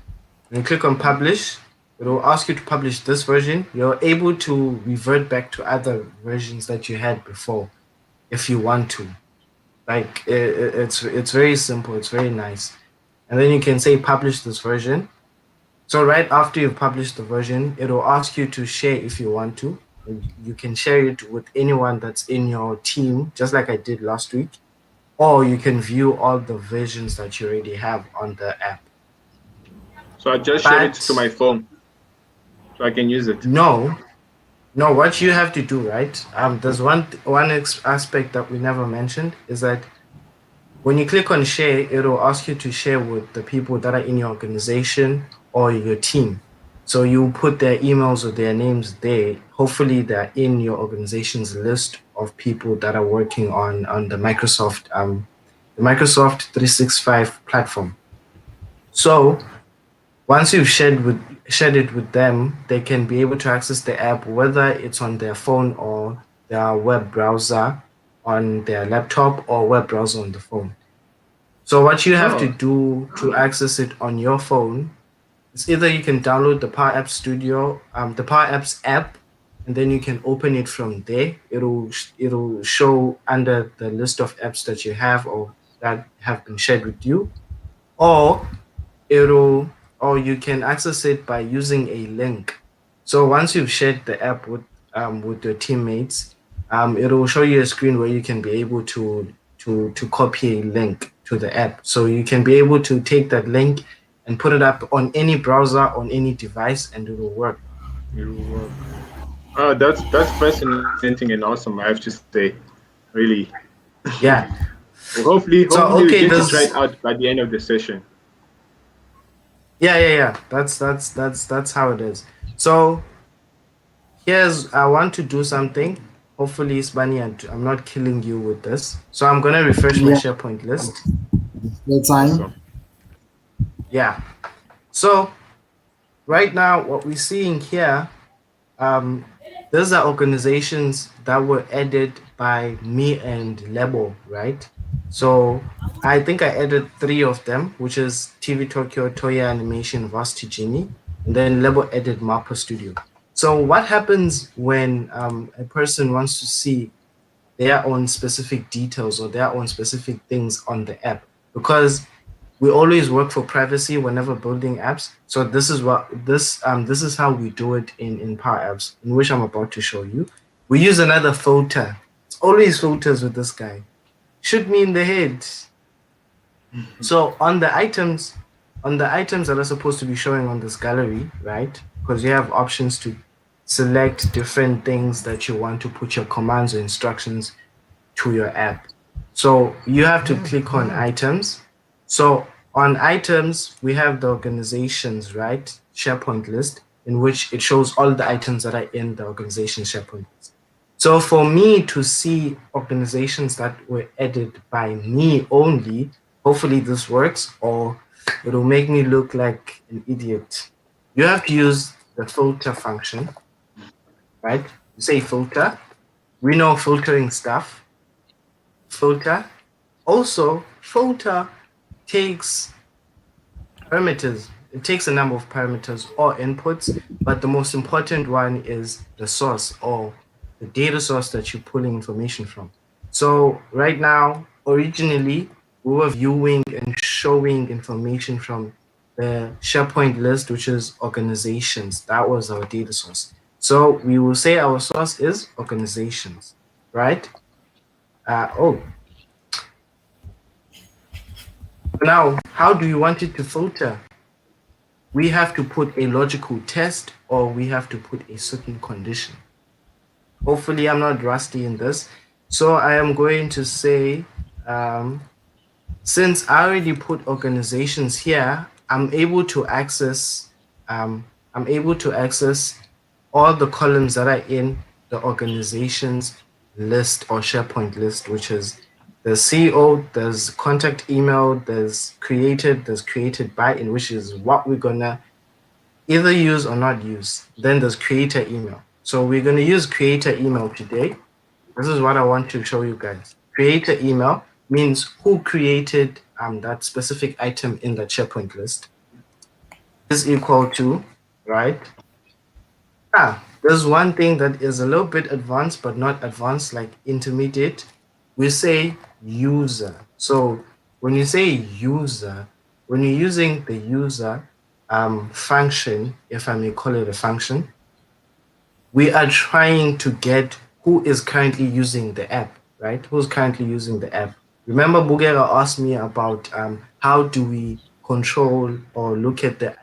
S5: When you click on Publish, it will ask you to publish this version. You're able to revert back to other versions that you had before if you want to. Like it's very simple. It's very nice. And then you can say publish this version. So right after you've published the version, it'll ask you to share if you want to. And you can share it with anyone that's in your team, just like I did last week. Or you can view all the versions that you already have on the app.
S4: So I just shared it to
S5: But
S4: my phone so I can use it.
S5: no, no, what you have to do, right? There's one aspect that we never mentioned is that when you click on share, it'll ask you to share with the people that are in your organization or your team. So you put their emails or their names there. Hopefully, they're in your organization's list of people that are working on the Microsoft 365 platform. So once you've shared it with them, they can be able to access the app, whether it's on their phone or their web browser on their laptop or web browser on the phone. So what you have to
S4: Oh,
S5: do to access it on your phone is either you can download the Power Apps Studio, the Power Apps app, and then you can open it from there. It'll show under the list of apps that you have or that have been shared with you, or it'll or you can access it by using a link. So once you've shared the app with your teammates, it'll show you a screen where you can be able to copy a link to the app. So you can be able to take that link and put it up on any browser on any device, and it will work.
S4: it will work. Oh, that's fascinating and awesome. I have to say, really.
S5: Yeah.
S4: Well, hopefully
S5: So
S4: we
S5: okay,
S4: get to try it
S5: there's
S4: out by the end of the session.
S5: yeah. That's how it is. So here's I want to do something. Hopefully, Spani, I'm not killing you with this. So I'm gonna refresh my
S3: Yeah,
S5: SharePoint list.
S3: your time.
S4: Awesome.
S5: Yeah. So right now, what we're seeing here, um, those are organizations that were added by me and Lebo, right? So I think I added three of them, which is TV Tokyo, Toya Animation, Varsity Genie, and then Lebo added Mappa Studio. So what happens when a person wants to see their own specific details or their own specific things on the app? Because we always work for privacy whenever building apps. So this is how we do it in Power Apps, in which I'm about to show you. We use another filter. It's always filters with this guy. Shoot me in the head. So on the items that are supposed to be showing on this gallery, right? Because you have options to select different things that you want to put your commands or instructions to your app. So you have to click on items. So on items, we have the organizations, right? SharePoint list, in which it shows all the items that are in the organization SharePoint list. So for me to see organizations that were added by me only, hopefully this works, or it'll make me look like an idiot. You have to use the filter function, right? You say filter. We know filtering stuff. Filter. Also, filter takes parameters. It takes a number of parameters or inputs, but the most important one is the source or the data source that you're pulling information from. So right now, originally, we were viewing and showing information from the SharePoint list, which is organizations. That was our data source. So we will say our source is organizations, right? Oh, now how do you want it to filter? We have to put a logical test or we have to put a certain condition. Hopefully, I'm not rusty in this. So I am going to say, since I already put organizations here, I'm able to access all the columns that are in the organizations list or SharePoint list, which is the CEO, there's contact email, there's created by, in which is what we're gonna either use or not use. Then there's creator email. So we're gonna use creator email today. This is what I want to show you guys. Creator email means who created that specific item in the SharePoint list is equal to, right? There's one thing that is a little bit advanced, but not advanced, like intermediate. We say user. So when you say user, when you're using the user function, if I may call it a function, we are trying to get who is currently using the app, right? Who's currently using the app. Remember, Bugera asked me about how do we control or look at the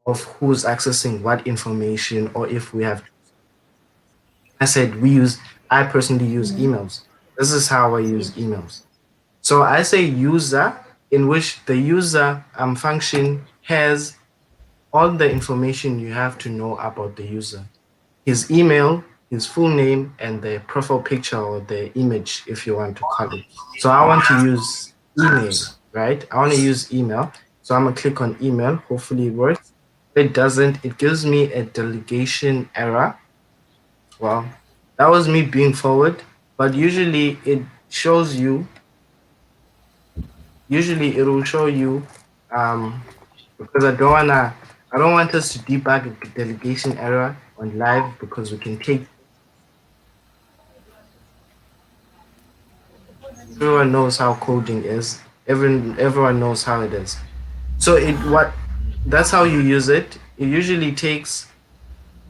S5: of who's accessing what information, or if we have. I said I personally use emails. This is how I use emails. So I say user, in which the user function has all the information you have to know about the user. His email, his full name, and the profile picture or the image, if you want to call it. So I want to use email, right? I want to use email. So I'm going to click on email. Hopefully it works. If it doesn't, it gives me a delegation error. Well, that was me being forward, but usually it shows you, usually it will show you, because I don't want us to debug a delegation error on live, because we can take. Everyone knows how coding is. Everyone knows how it is. So that's how you use it. It usually takes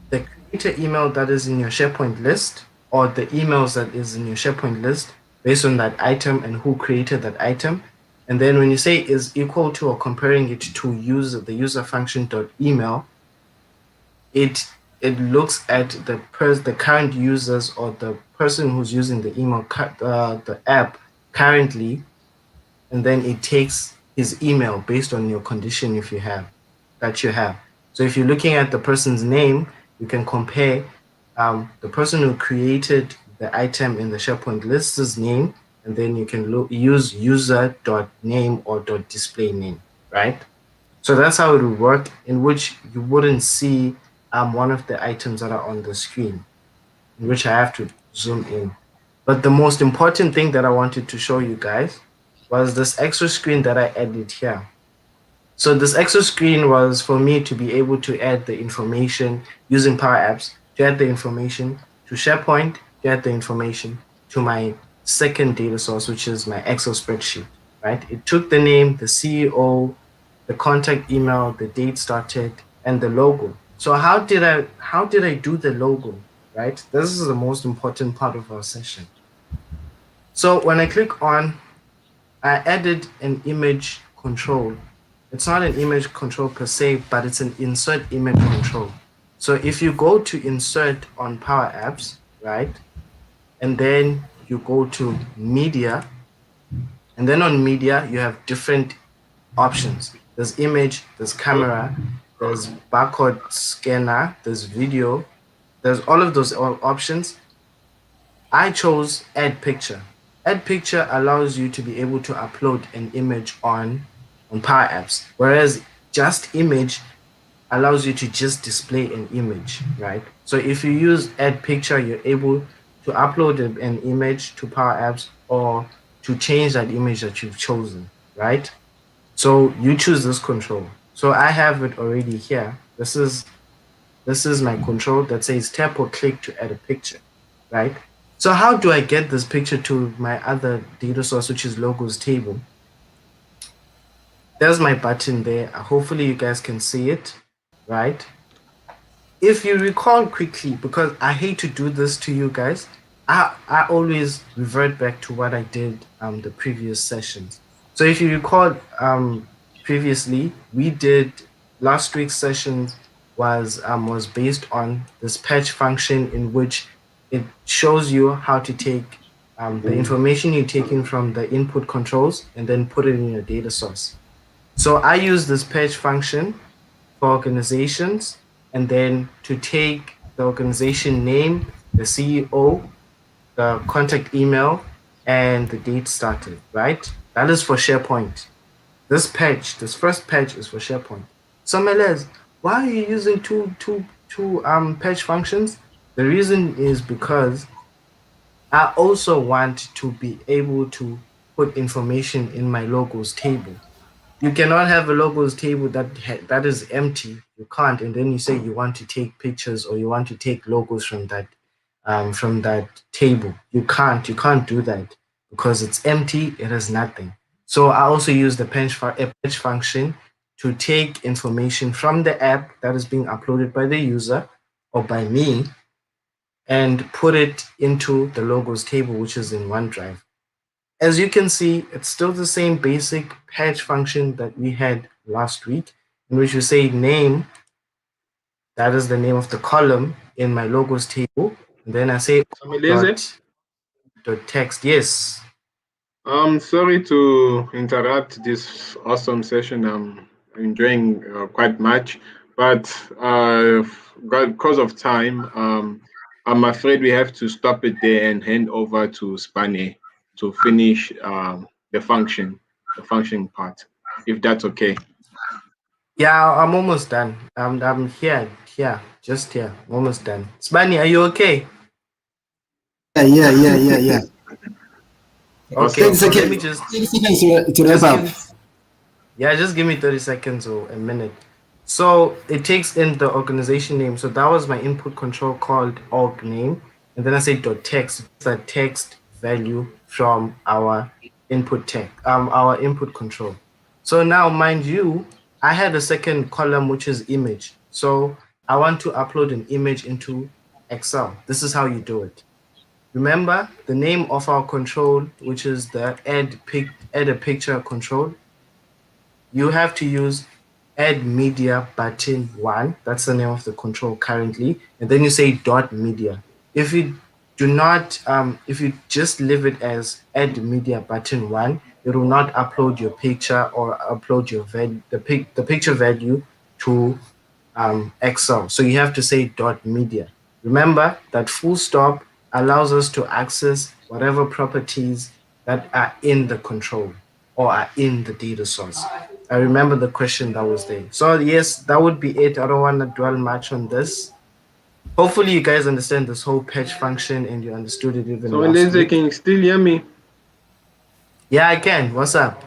S5: the creator email that is in your SharePoint list, or the emails that is in your SharePoint list based on that item and who created that item. And then when you say is equal to or comparing it to the user function dot email, it looks at the current users or the person who's using the email the app currently, and then it takes his email based on your condition if you have. So if you're looking at the person's name, you can compare the person who created the item in the SharePoint list's name, and then you can use user.name or .display name, right? So that's how it would work, in which you wouldn't see one of the items that are on the screen, in which I have to zoom in. But the most important thing that I wanted to show you guys was this extra screen that I added here. So this extra screen was for me to be able to add the information using PowerApps, to add the information to SharePoint, to add the information to my second data source, which is my Excel spreadsheet, right? It took the name, the CEO, the contact email, the date started, and the logo. So how did I do the logo, right? This is the most important part of our session. So when I click on, I added an image control. It's not an image control per se, but it's an insert image control. So if you go to insert on PowerApps, right? And then you go to media, and then on media, you have different options. There's image, there's camera, there's barcode scanner, there's video, there's all of those options. I chose add picture. Add picture allows you to be able to upload an image on PowerApps, whereas just image allows you to just display an image, right? So if you use add picture, you're able to upload an image to PowerApps or to change that image that you've chosen, right? So you choose this control. So I have it already here. This is my control that says tap or click to add a picture, right? So how do I get this picture to my other data source, which is logos table? there's my button there. Hopefully you guys can see it, right? If you recall quickly, because I hate to do this to you guys, I always revert back to what I did the previous sessions. So if you recall previously, we did last week's session was based on this patch function in which it shows you how to take the information you're taking from the input controls and then put it in your data source. So I use this patch function for organizations, and then to take the organization name, the CEO, the contact email, and the date started, right? That is for SharePoint. This first patch is for SharePoint. So Melez, why are you using two patch functions? The reason is because I also want to be able to put information in my logos table. You cannot have a logos table that is empty. You can't, and then you say you want to take pictures or you want to take logos from that table. You can't. You can't do that because it's empty. It has nothing. So I also use the patch function to take information from the app that is being uploaded by the user or by me and put it into the logos table, which is in OneDrive. As you can see, it's still the same basic patch function that we had last week, in which you say name, that is the name of the column in my logos table. And then I say
S4: Sameleze?
S5: dot text. Yes.
S4: Sorry to interrupt this awesome session. I'm enjoying quite much, but because of time, I'm afraid we have to stop it there and hand over to Spane to finish the function part, if that's okay.
S5: Yeah, I'm almost done. I'm here, just here. I'm almost done. Spani, are you okay?
S3: Yeah.
S4: Awesome.
S5: Okay,
S3: 30
S5: so let me
S3: seconds. 30 seconds to wrap
S5: just
S3: up.
S5: just give me 30 seconds or a minute. So it takes in the organization name. So that was my input control called org name. And then I say dot text, the text value from our input control. So now, mind you, I had a second column which is image. So I want to upload an image into Excel. This is how you do it. Remember the name of our control, which is the add a picture control. You have to use add media button 1. That's the name of the control currently. And then you say dot media. If you do not, if you just leave it as add media button 1, it will not upload your picture or upload your value, the picture value to Excel. So you have to say dot media. Remember that full stop allows us to access whatever properties that are in the control or are in the data source. I remember the question that was there. So yes, that would be it. I don't want to dwell much on this. Hopefully you guys understand this whole patch function and you understood it even last
S4: Sameleze,
S5: week.
S4: can you still hear me?
S5: Yeah, I can. What's up?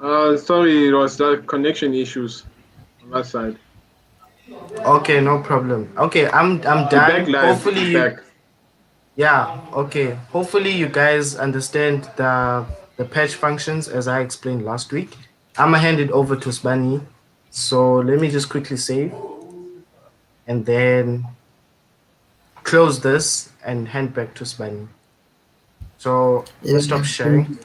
S4: Sorry, it was connection issues on that side.
S5: Okay, no problem. Okay, I'm
S4: You're back
S5: done.
S4: live.
S5: Hopefully
S4: You're
S5: you
S4: back.
S5: Yeah, okay. Hopefully you guys understand the patch functions as I explained last week. I'm gonna hand it over to Spani. So let me just quickly save and then close this and hand back to Spani. So let me
S3: Yeah,
S5: stop sharing.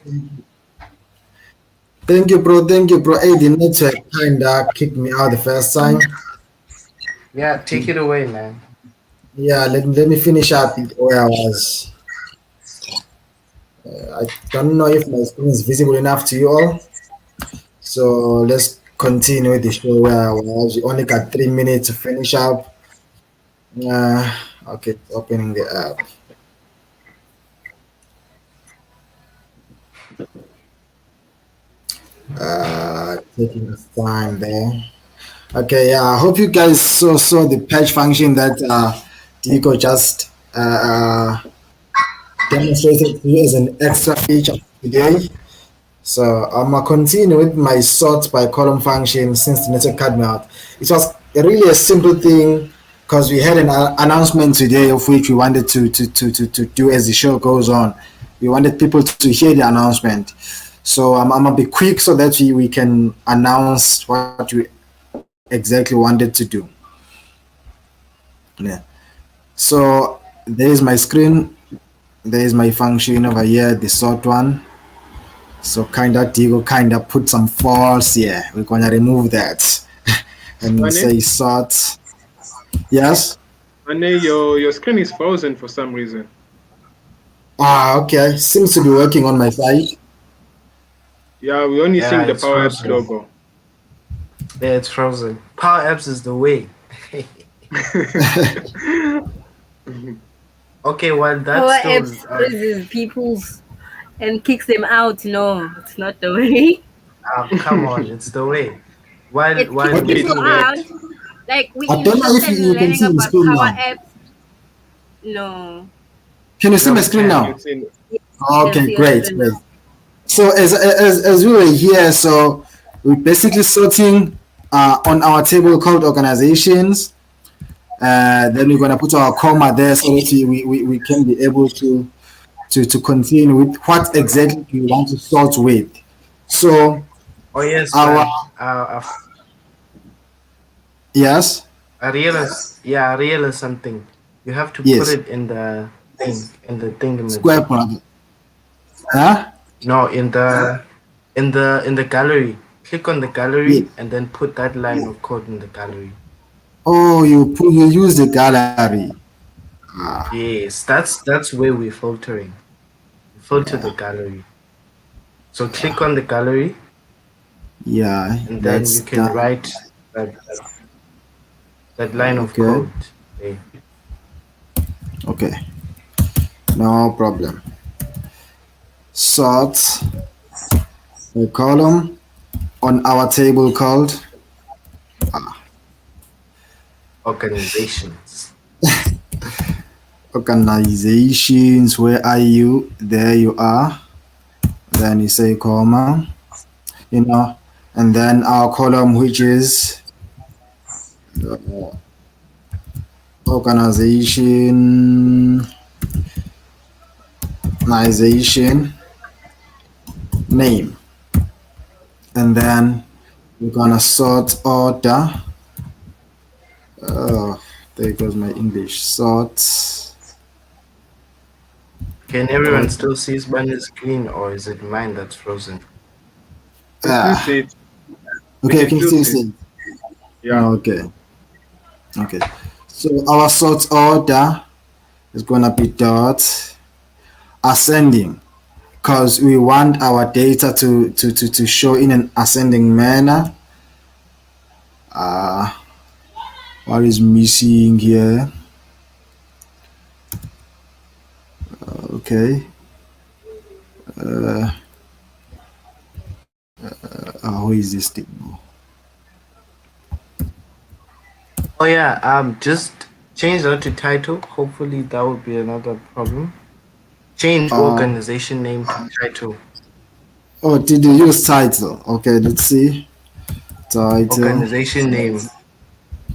S3: thank you, bro. Thank you, bro. Hey, the network kinda kicked me out the first time.
S5: Yeah, take it away, man.
S3: Yeah, let me finish up where I was. I don't know if my screen is visible enough to you all. So let's continue with the show where I was. We only got 3 minutes to finish up. Okay, opening the app. Taking its time there. Okay, yeah. I hope you guys saw the patch function that Dico just demonstrated to you as an extra feature today. So I'm gonna continue with my sort by column function since the network cut me out. It was really a simple thing because we had an announcement today of which we wanted to do as the show goes on. We wanted people to hear the announcement. So I'm gonna be quick so that we can announce what we exactly wanted to do. Yeah. So there's my screen. There's my function over here, the sort one. So kinda Digo kinda put some false here. We're gonna remove that and
S4: Ane,
S3: say sort. Yes.
S4: Ane, your screen is frozen for some reason.
S3: Okay. Seems to be working on my side.
S4: Yeah, we're only
S5: Yeah,
S4: seeing the
S5: it's
S4: PowerApps
S5: frozen.
S4: logo.
S5: Yeah, it's frozen. Power Apps is the way. Okay, well
S1: Power
S5: that's still
S1: apps freezes people's and kicks them out. No, it's not the way.
S5: come on, it's the way. While
S1: It
S5: while
S1: kicks
S4: Okay,
S5: we
S1: people
S4: it's
S5: do that,
S1: out.
S4: back.
S1: Like we
S3: I don't know if
S1: interested in
S3: you can
S1: learning
S3: see the
S1: about
S3: screen
S1: power
S3: now.
S1: apps. No,
S3: Can you see
S5: yeah,
S3: my
S5: we
S3: screen
S5: can.
S3: now?
S4: It's in.
S1: yes, you can
S3: Okay,
S1: see your
S3: great,
S1: screen
S3: great.
S1: now.
S3: So as we were here, so we're basically sorting on our table called organizations. Then we're gonna put our comma there so that we can be able to continue with what exactly we want to sort with. So
S5: Oh yes,
S3: our
S5: man.
S3: yes,
S5: I realize. Yeah, I realize something. You have to put
S3: yes,
S5: it in the thing in the
S3: square
S5: jig.
S3: bracket. Huh?
S5: No, in the gallery. Click on the
S3: Yes.
S5: gallery and then put that line of code in the gallery.
S3: Oh, you use the gallery.
S5: Yes, that's where we're filtering. Filter the gallery. So click on the gallery
S3: Yeah,
S5: and then you
S3: that's
S5: can
S3: done.
S5: write that, that line of
S3: Okay,
S5: code. Okay.
S3: okay, no problem. Sort a column on our table called
S5: Organizations.
S3: organizations. Where are you? There you are. Then you say comma, you know, and then our column, which is organization, organization name, and then we're gonna sort order. Oh, there goes my English. Sort
S5: Can everyone
S3: order.
S5: still see Spanner's screen or is it mine that's frozen?
S4: We can still
S3: Ah,
S4: see it. We
S3: okay, you
S4: can
S3: can
S4: still
S3: still
S4: see it.
S3: see.
S4: Yeah.
S3: Okay, okay. So our sort order is gonna be dot ascending because we want our data to show in an ascending manner. Uh, what is missing here? Okay. Who is this thing?
S5: Oh yeah, just change that to title. Hopefully that would be another problem. Change
S3: Uh,
S5: organization name to title.
S3: oh, did you use title? Okay, let's see. Title.
S5: Organization name.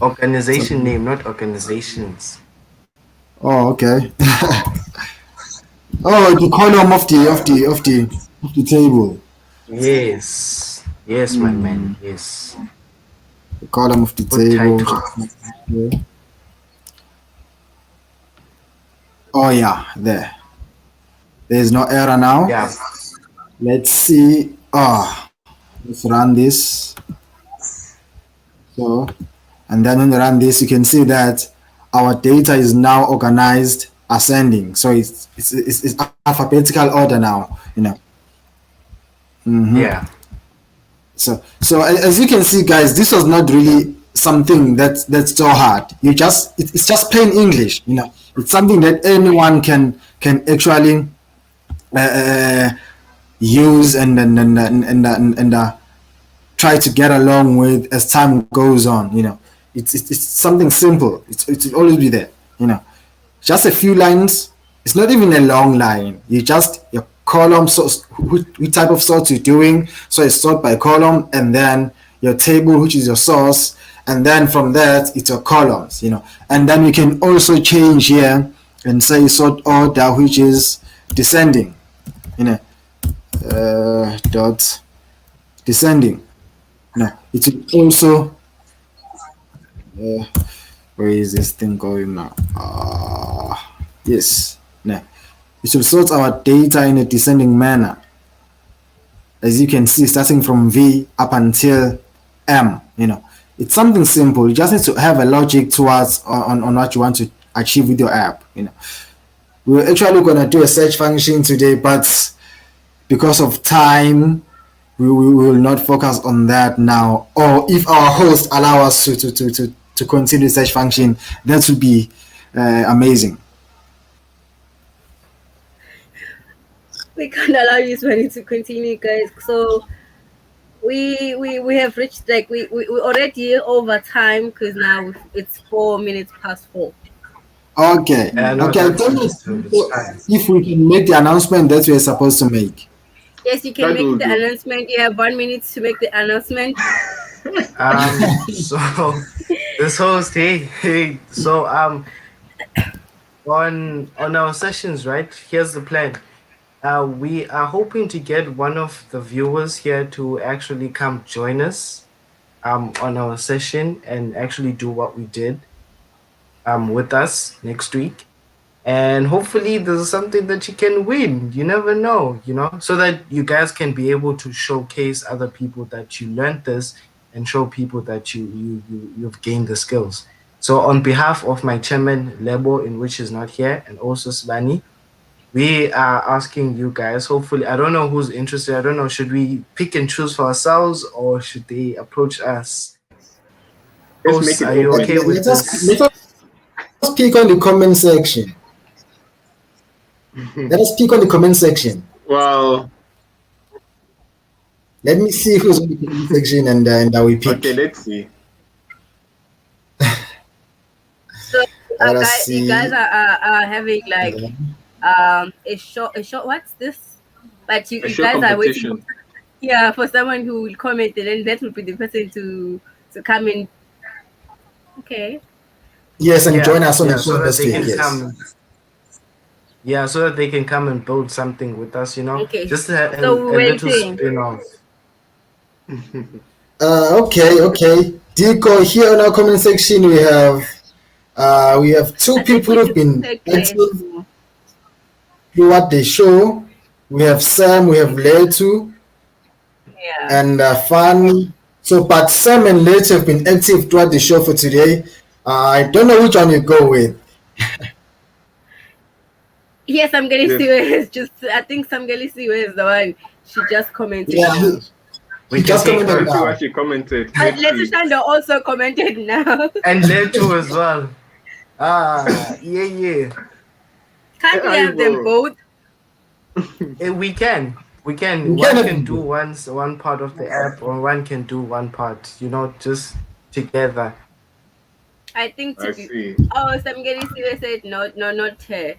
S5: Organization name, not organizations.
S3: Oh, okay. Oh, the column of the table.
S5: Yes. Yes, my man.
S3: Hmm.
S5: Yes.
S3: The column of the
S5: Put
S3: table.
S5: title.
S3: Okay. Oh yeah, there. There's no error now.
S5: Yeah.
S3: Let's see. Let's run this. So, and then when you run this, you can see that our data is now organized ascending. So it's alphabetical order now. You know.
S5: Yeah.
S3: So as you can see, guys, this was not really something that's so hard. It's just plain English. You know, it's something that anyone can actually uh, use and try to get along with as time goes on. You know, it's something simple. It'll always be there. You know, just a few lines. It's not even a long line. You just your column sort which type of sort you're doing. So it's sort by column, and then your table, which is your source, and then from that it's your columns. You know, and then we can also change here and say sort order, which is descending. You know, dot descending. Now it will also where is this thing going now? Yes. Now it will sort our data in a descending manner. As you can see, starting from V up until M. It's something simple. You just need to have a logic towards on what you want to achieve with your app. We're actually gonna do a search function today, but because of time, we will not focus on that now. Or if our host allow us to continue the search function, that would be amazing.
S1: We can't allow you to continue, guys. So we have reached like we already over time because now it's 4 minutes past 4.
S3: Okay.
S5: No,
S3: Okay.
S5: that's
S3: Tell me
S5: understood. It's fine.
S3: if we can make the announcement that we're supposed to make.
S1: Yes, you can
S4: That
S1: make
S4: will
S1: the
S4: do.
S1: announcement. You have 1 minute to make the announcement.
S5: So this host, hey. So on our sessions, right? Here's the plan. We are hoping to get one of the viewers here to actually come join us on our session and actually do what we did with us next week. And hopefully there's something that you can win. You never know, so that you guys can be able to showcase other people that you learned this and show people that you've gained the skills. So on behalf of my chairman Lebo, in which is not here, and also Svani, we are asking you guys, hopefully, I don't know who's interested. I don't know, should we pick and choose for ourselves or should they approach us?
S4: Let's make
S5: Hosts,
S4: it
S5: are you
S4: open.
S5: okay with
S3: Let us
S5: this?
S3: let us pick on the comment section. Let us pick on the comment section.
S4: Well,
S3: Let me see who's on the comment section and I will pick.
S4: okay, let's see.
S1: So,
S3: Let us
S1: you guys
S3: see.
S1: are having like a short. What's this? But you,
S4: A
S1: you
S4: show
S1: guys are waiting for,
S4: competition.
S1: yeah, for someone who will comment, and then that will be the person to come in. Okay.
S3: Yes, and join
S5: Yeah,
S3: us on the
S5: yeah,
S3: show
S5: so that
S3: this
S5: they
S3: week.
S5: can
S3: Yes.
S5: come. Yeah, so that they can come and build something with us,
S1: Okay.
S5: just
S1: So
S5: a
S1: we're
S5: little
S1: waiting.
S5: spin off.
S3: Okay. Dico, here on our comment section we have two
S1: I think
S3: people
S1: we
S3: who've
S1: should
S3: been
S1: take
S3: active
S1: Letu.
S3: throughout the show. We have Sam, we have Letu,
S1: Yeah.
S3: and Fanny. So, but Sam and Letu have been active throughout the show for today. I don't know which one you go with.
S1: Yes, I'm gonna see
S4: Yes.
S1: where it's just. I think Samgalisi is the one. She just commented
S3: Yeah,
S1: now.
S5: We
S3: he
S5: can
S3: just
S5: take
S3: commented
S5: her.
S4: Let's see
S3: now.
S4: what she commented.
S1: But
S4: Let's
S1: Letu
S4: see.
S1: Shanda also commented now.
S5: And Leto as well. Yeah.
S1: Can't we have them
S4: Aibo.
S1: both?
S5: We can. We can.
S3: We can
S5: One
S3: have
S5: can
S3: him
S5: do
S3: go.
S5: one part of the app, or one can do one part. Just together.
S1: I think to
S4: I
S1: be.
S4: see.
S1: Oh, Samgalisi said no, no, not her.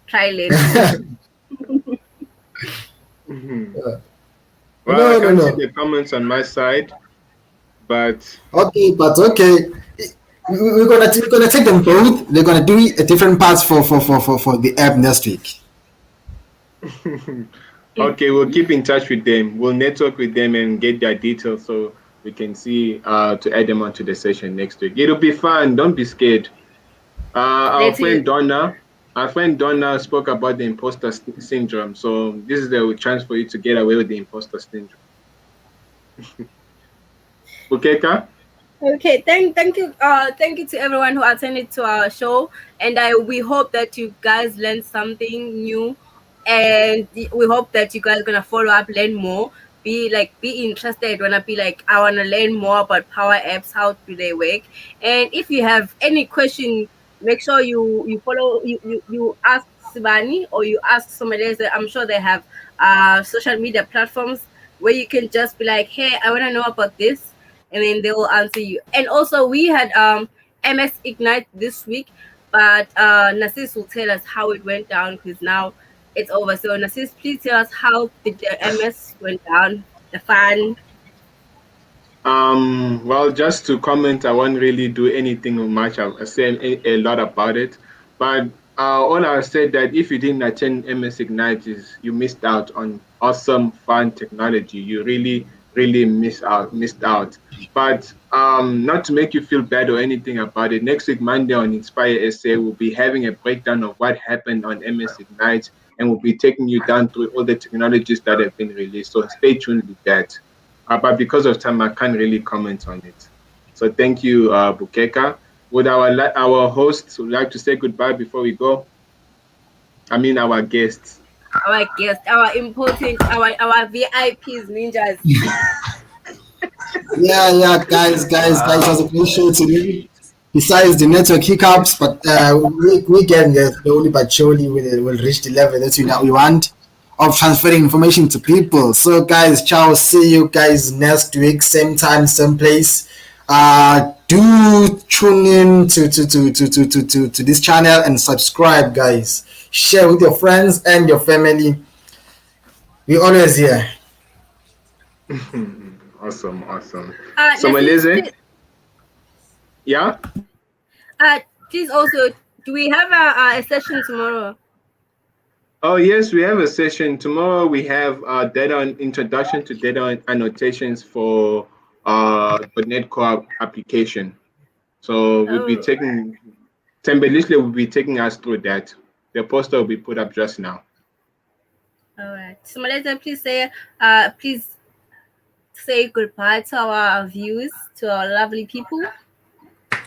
S1: Try Letu.
S4: Mhm. Well, I can't see
S3: No.
S4: the comments on my side, but
S3: Okay, but okay. We're gonna take them both. They're gonna do a different parts for the app next week.
S4: okay, we'll keep in touch with them. We'll network with them and get their details so we can see to add them onto the session next week. It'll be fun. Don't be scared. Our
S1: Letu,
S4: friend Donna, spoke about the imposter syndrome. So this is the chance for you to get away with the imposter syndrome. Bukeka?
S1: okay, thank you to everyone who attended to our show, and we hope that you guys learned something new, and we hope that you guys gonna follow up, learn more, be interested, wanna be like I wanna learn more about Power Apps, how do they work, and if you have any question, make sure you follow you ask Sibani or you ask somebody else. I'm sure they have social media platforms where you can just be like, hey, I wanna know about this, and then they will answer you. And also, we had MS Ignite this week, but Narcis will tell us how it went down because now it's over. So Narcis, please tell us how did the MS went down, the fun.
S4: Well, just to comment, I won't really do anything much. I say a lot about it, but all I said that if you didn't attend MS Ignite is you missed out on awesome, fun technology. You really missed out. But not to make you feel bad or anything about it. Next week, Monday on Inspire SA, we'll be having a breakdown of what happened on MS Ignite, and we'll be taking you down through all the technologies that have been released. So stay tuned with that. But because of time, I can't really comment on it. So thank you, Bukeka. Would our hosts would like to say goodbye before we go? I mean, our guests.
S1: Our guest, our important, our VIPs, ninjas.
S3: Yeah, guys, it was a great show today. Besides the network hiccups, but we get there slowly but surely. We'll reach the level that we want of transferring information to people. So, guys, ciao. See you guys next week, same time, same place. Do tune in to this channel and subscribe, guys. Share with your friends and your family. We always here.
S4: Awesome. So,
S1: Nassim,
S4: Meleze? Yeah?
S1: please also, do we have a session tomorrow?
S4: Oh, yes, we have a session. Tomorrow we have introduction to data annotations for the NetCore application. So we'll be taking, Tembelisle will be taking us through that. The poster will be put up just now.
S1: All right. So, Malaysia, please say goodbye to our viewers, to our lovely people.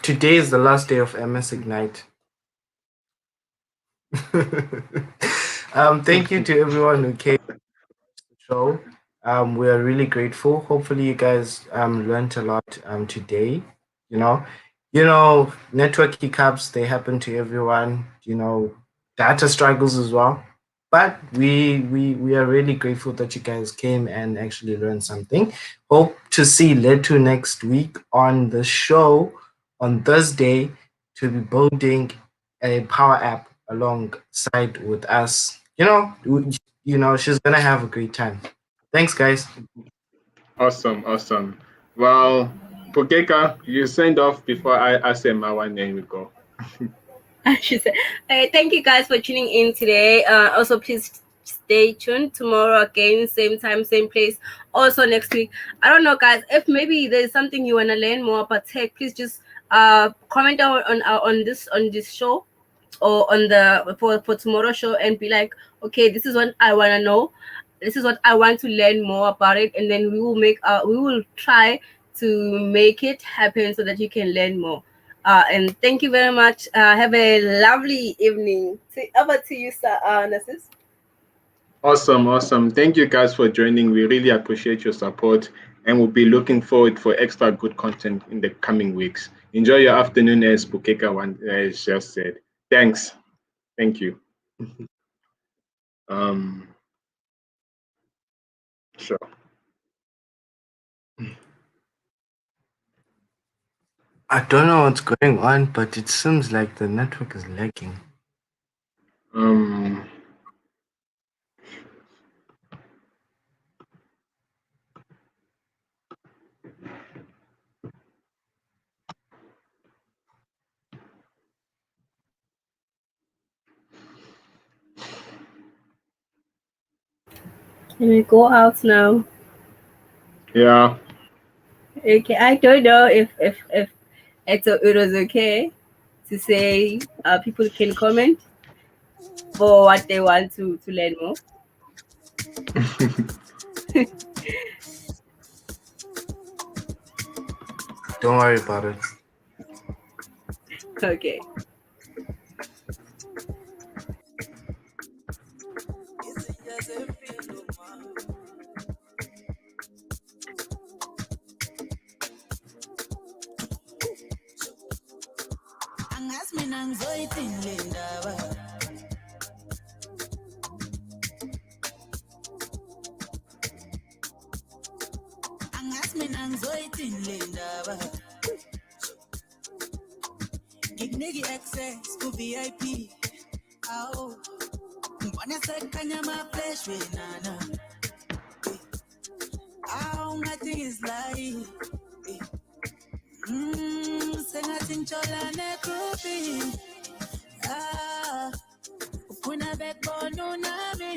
S5: Today is the last day of MS Ignite. Thank you to everyone who came to the show. We are really grateful. Hopefully, you guys learned a lot today. You know, network hiccups, they happen to everyone. Data struggles as well. But we are really grateful that you guys came and actually learned something. Hope to see Letu next week on the show on Thursday to be building a power app alongside with us. She's gonna have a great time. Thanks, guys.
S4: Awesome. Well, Pokeka, you send off before I say my one name we go.
S1: She said, thank you guys for tuning in today. Also, please stay tuned tomorrow again, same time, same place. Also next week. I don't know, guys. If maybe there's something you wanna learn more about tech, please just comment on this show or on the for tomorrow's show and be like, okay, this is what I wanna know. This is what I want to learn more about it, and then we will try to make it happen so that you can learn more. And thank you very much. Have a lovely evening. Over to you, sir, Nassis.
S4: Awesome. Thank you guys for joining. We really appreciate your support, and we'll be looking forward for extra good content in the coming weeks. Enjoy your afternoon, as Bukeka just said. Thanks. Thank you. Sure.
S5: I don't know what's going on, but it seems like the network is lagging.
S1: Can we go out now?
S4: Yeah.
S1: Okay, I don't know if it was okay to say people can comment for what they want to learn more.
S5: Don't worry about it.
S1: Okay.
S2: Nigga access to VIP. Oh, wanna say kanyama flesh with nana. Oh, nothing is like. Sengatin chola ne groupie. Ah. backbone unami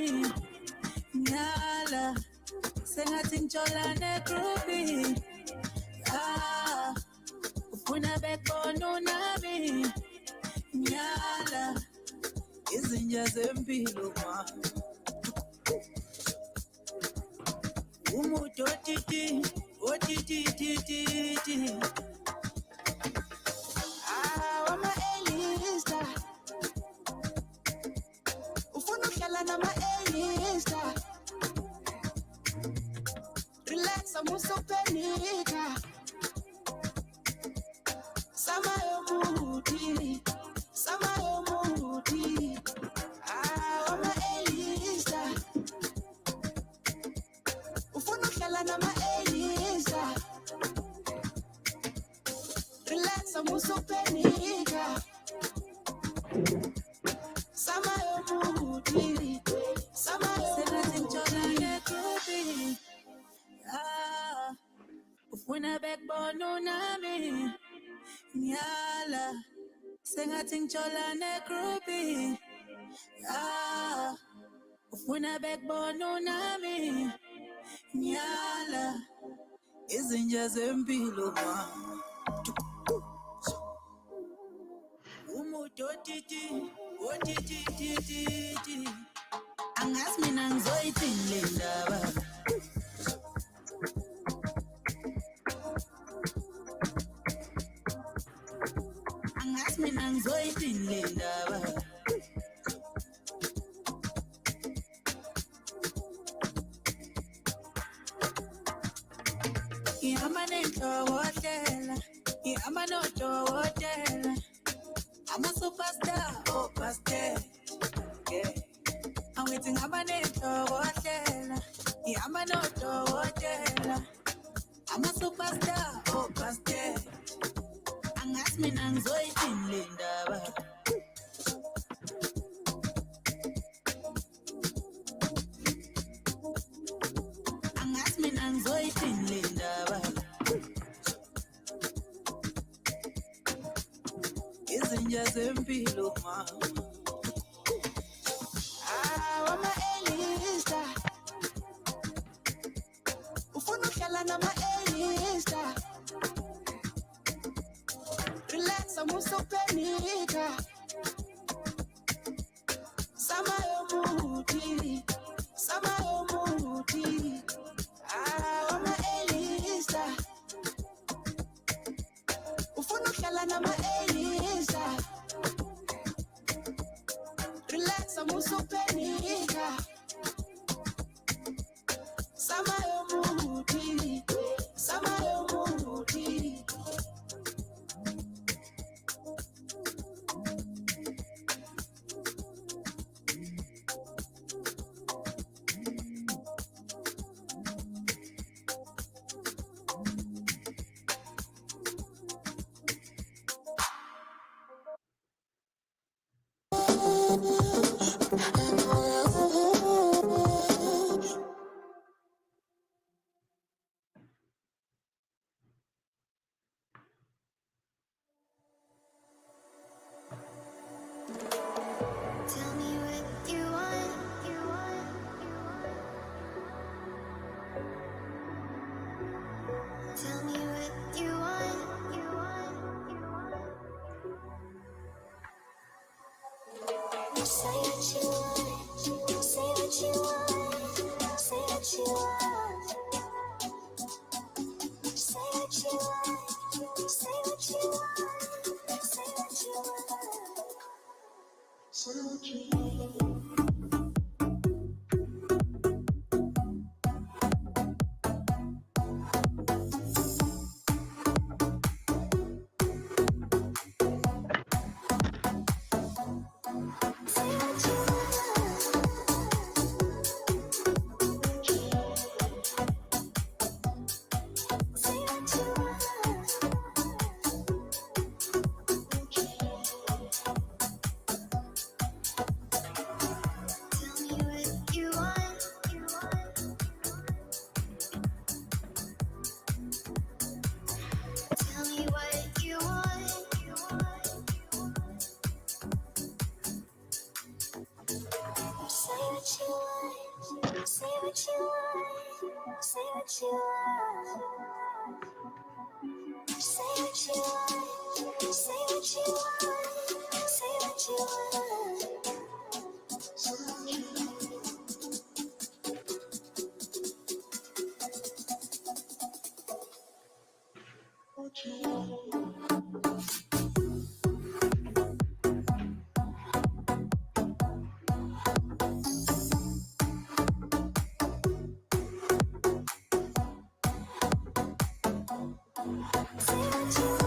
S2: nyala sengathi ngitshola negrupi ufuna backbone unami nyala izinja zempilo ma umuntu otiti wama-elista ufuna uhlala nama-elista relaxa musopenika sama yomuthi wama-elista ufuna uhlala nama-elista relaxa musopenika sama yomuthi sengathi ngithola negrupi ufuna backbone unami nyala sengathi ngitshola negrupi ufuna backbone unami nyala izinja zempilo ma umuntu otiti angazi mina ngizoyithini le ndaba angazi mina ngizoyithini le ndaba ihamba nenhlokotela ihamba nodokotela ama-superstar pastel angithi ngihamba nenhlokotela ihamba nodokotela ama-superstar pastel angazi mina ngizoyithini le ndaba angazi mina ngizoyithini le ndaba izinja zempilo ma wama-elista ufuna uhlala nama-elista relaxa musopenika sama yomuthi wama-elista ufuna uhlala nama-elista relaxa musopenika sama yomuthi. 'Cause I know you
S1: Say what you want. Say what you want. Say what you want. Say what you want.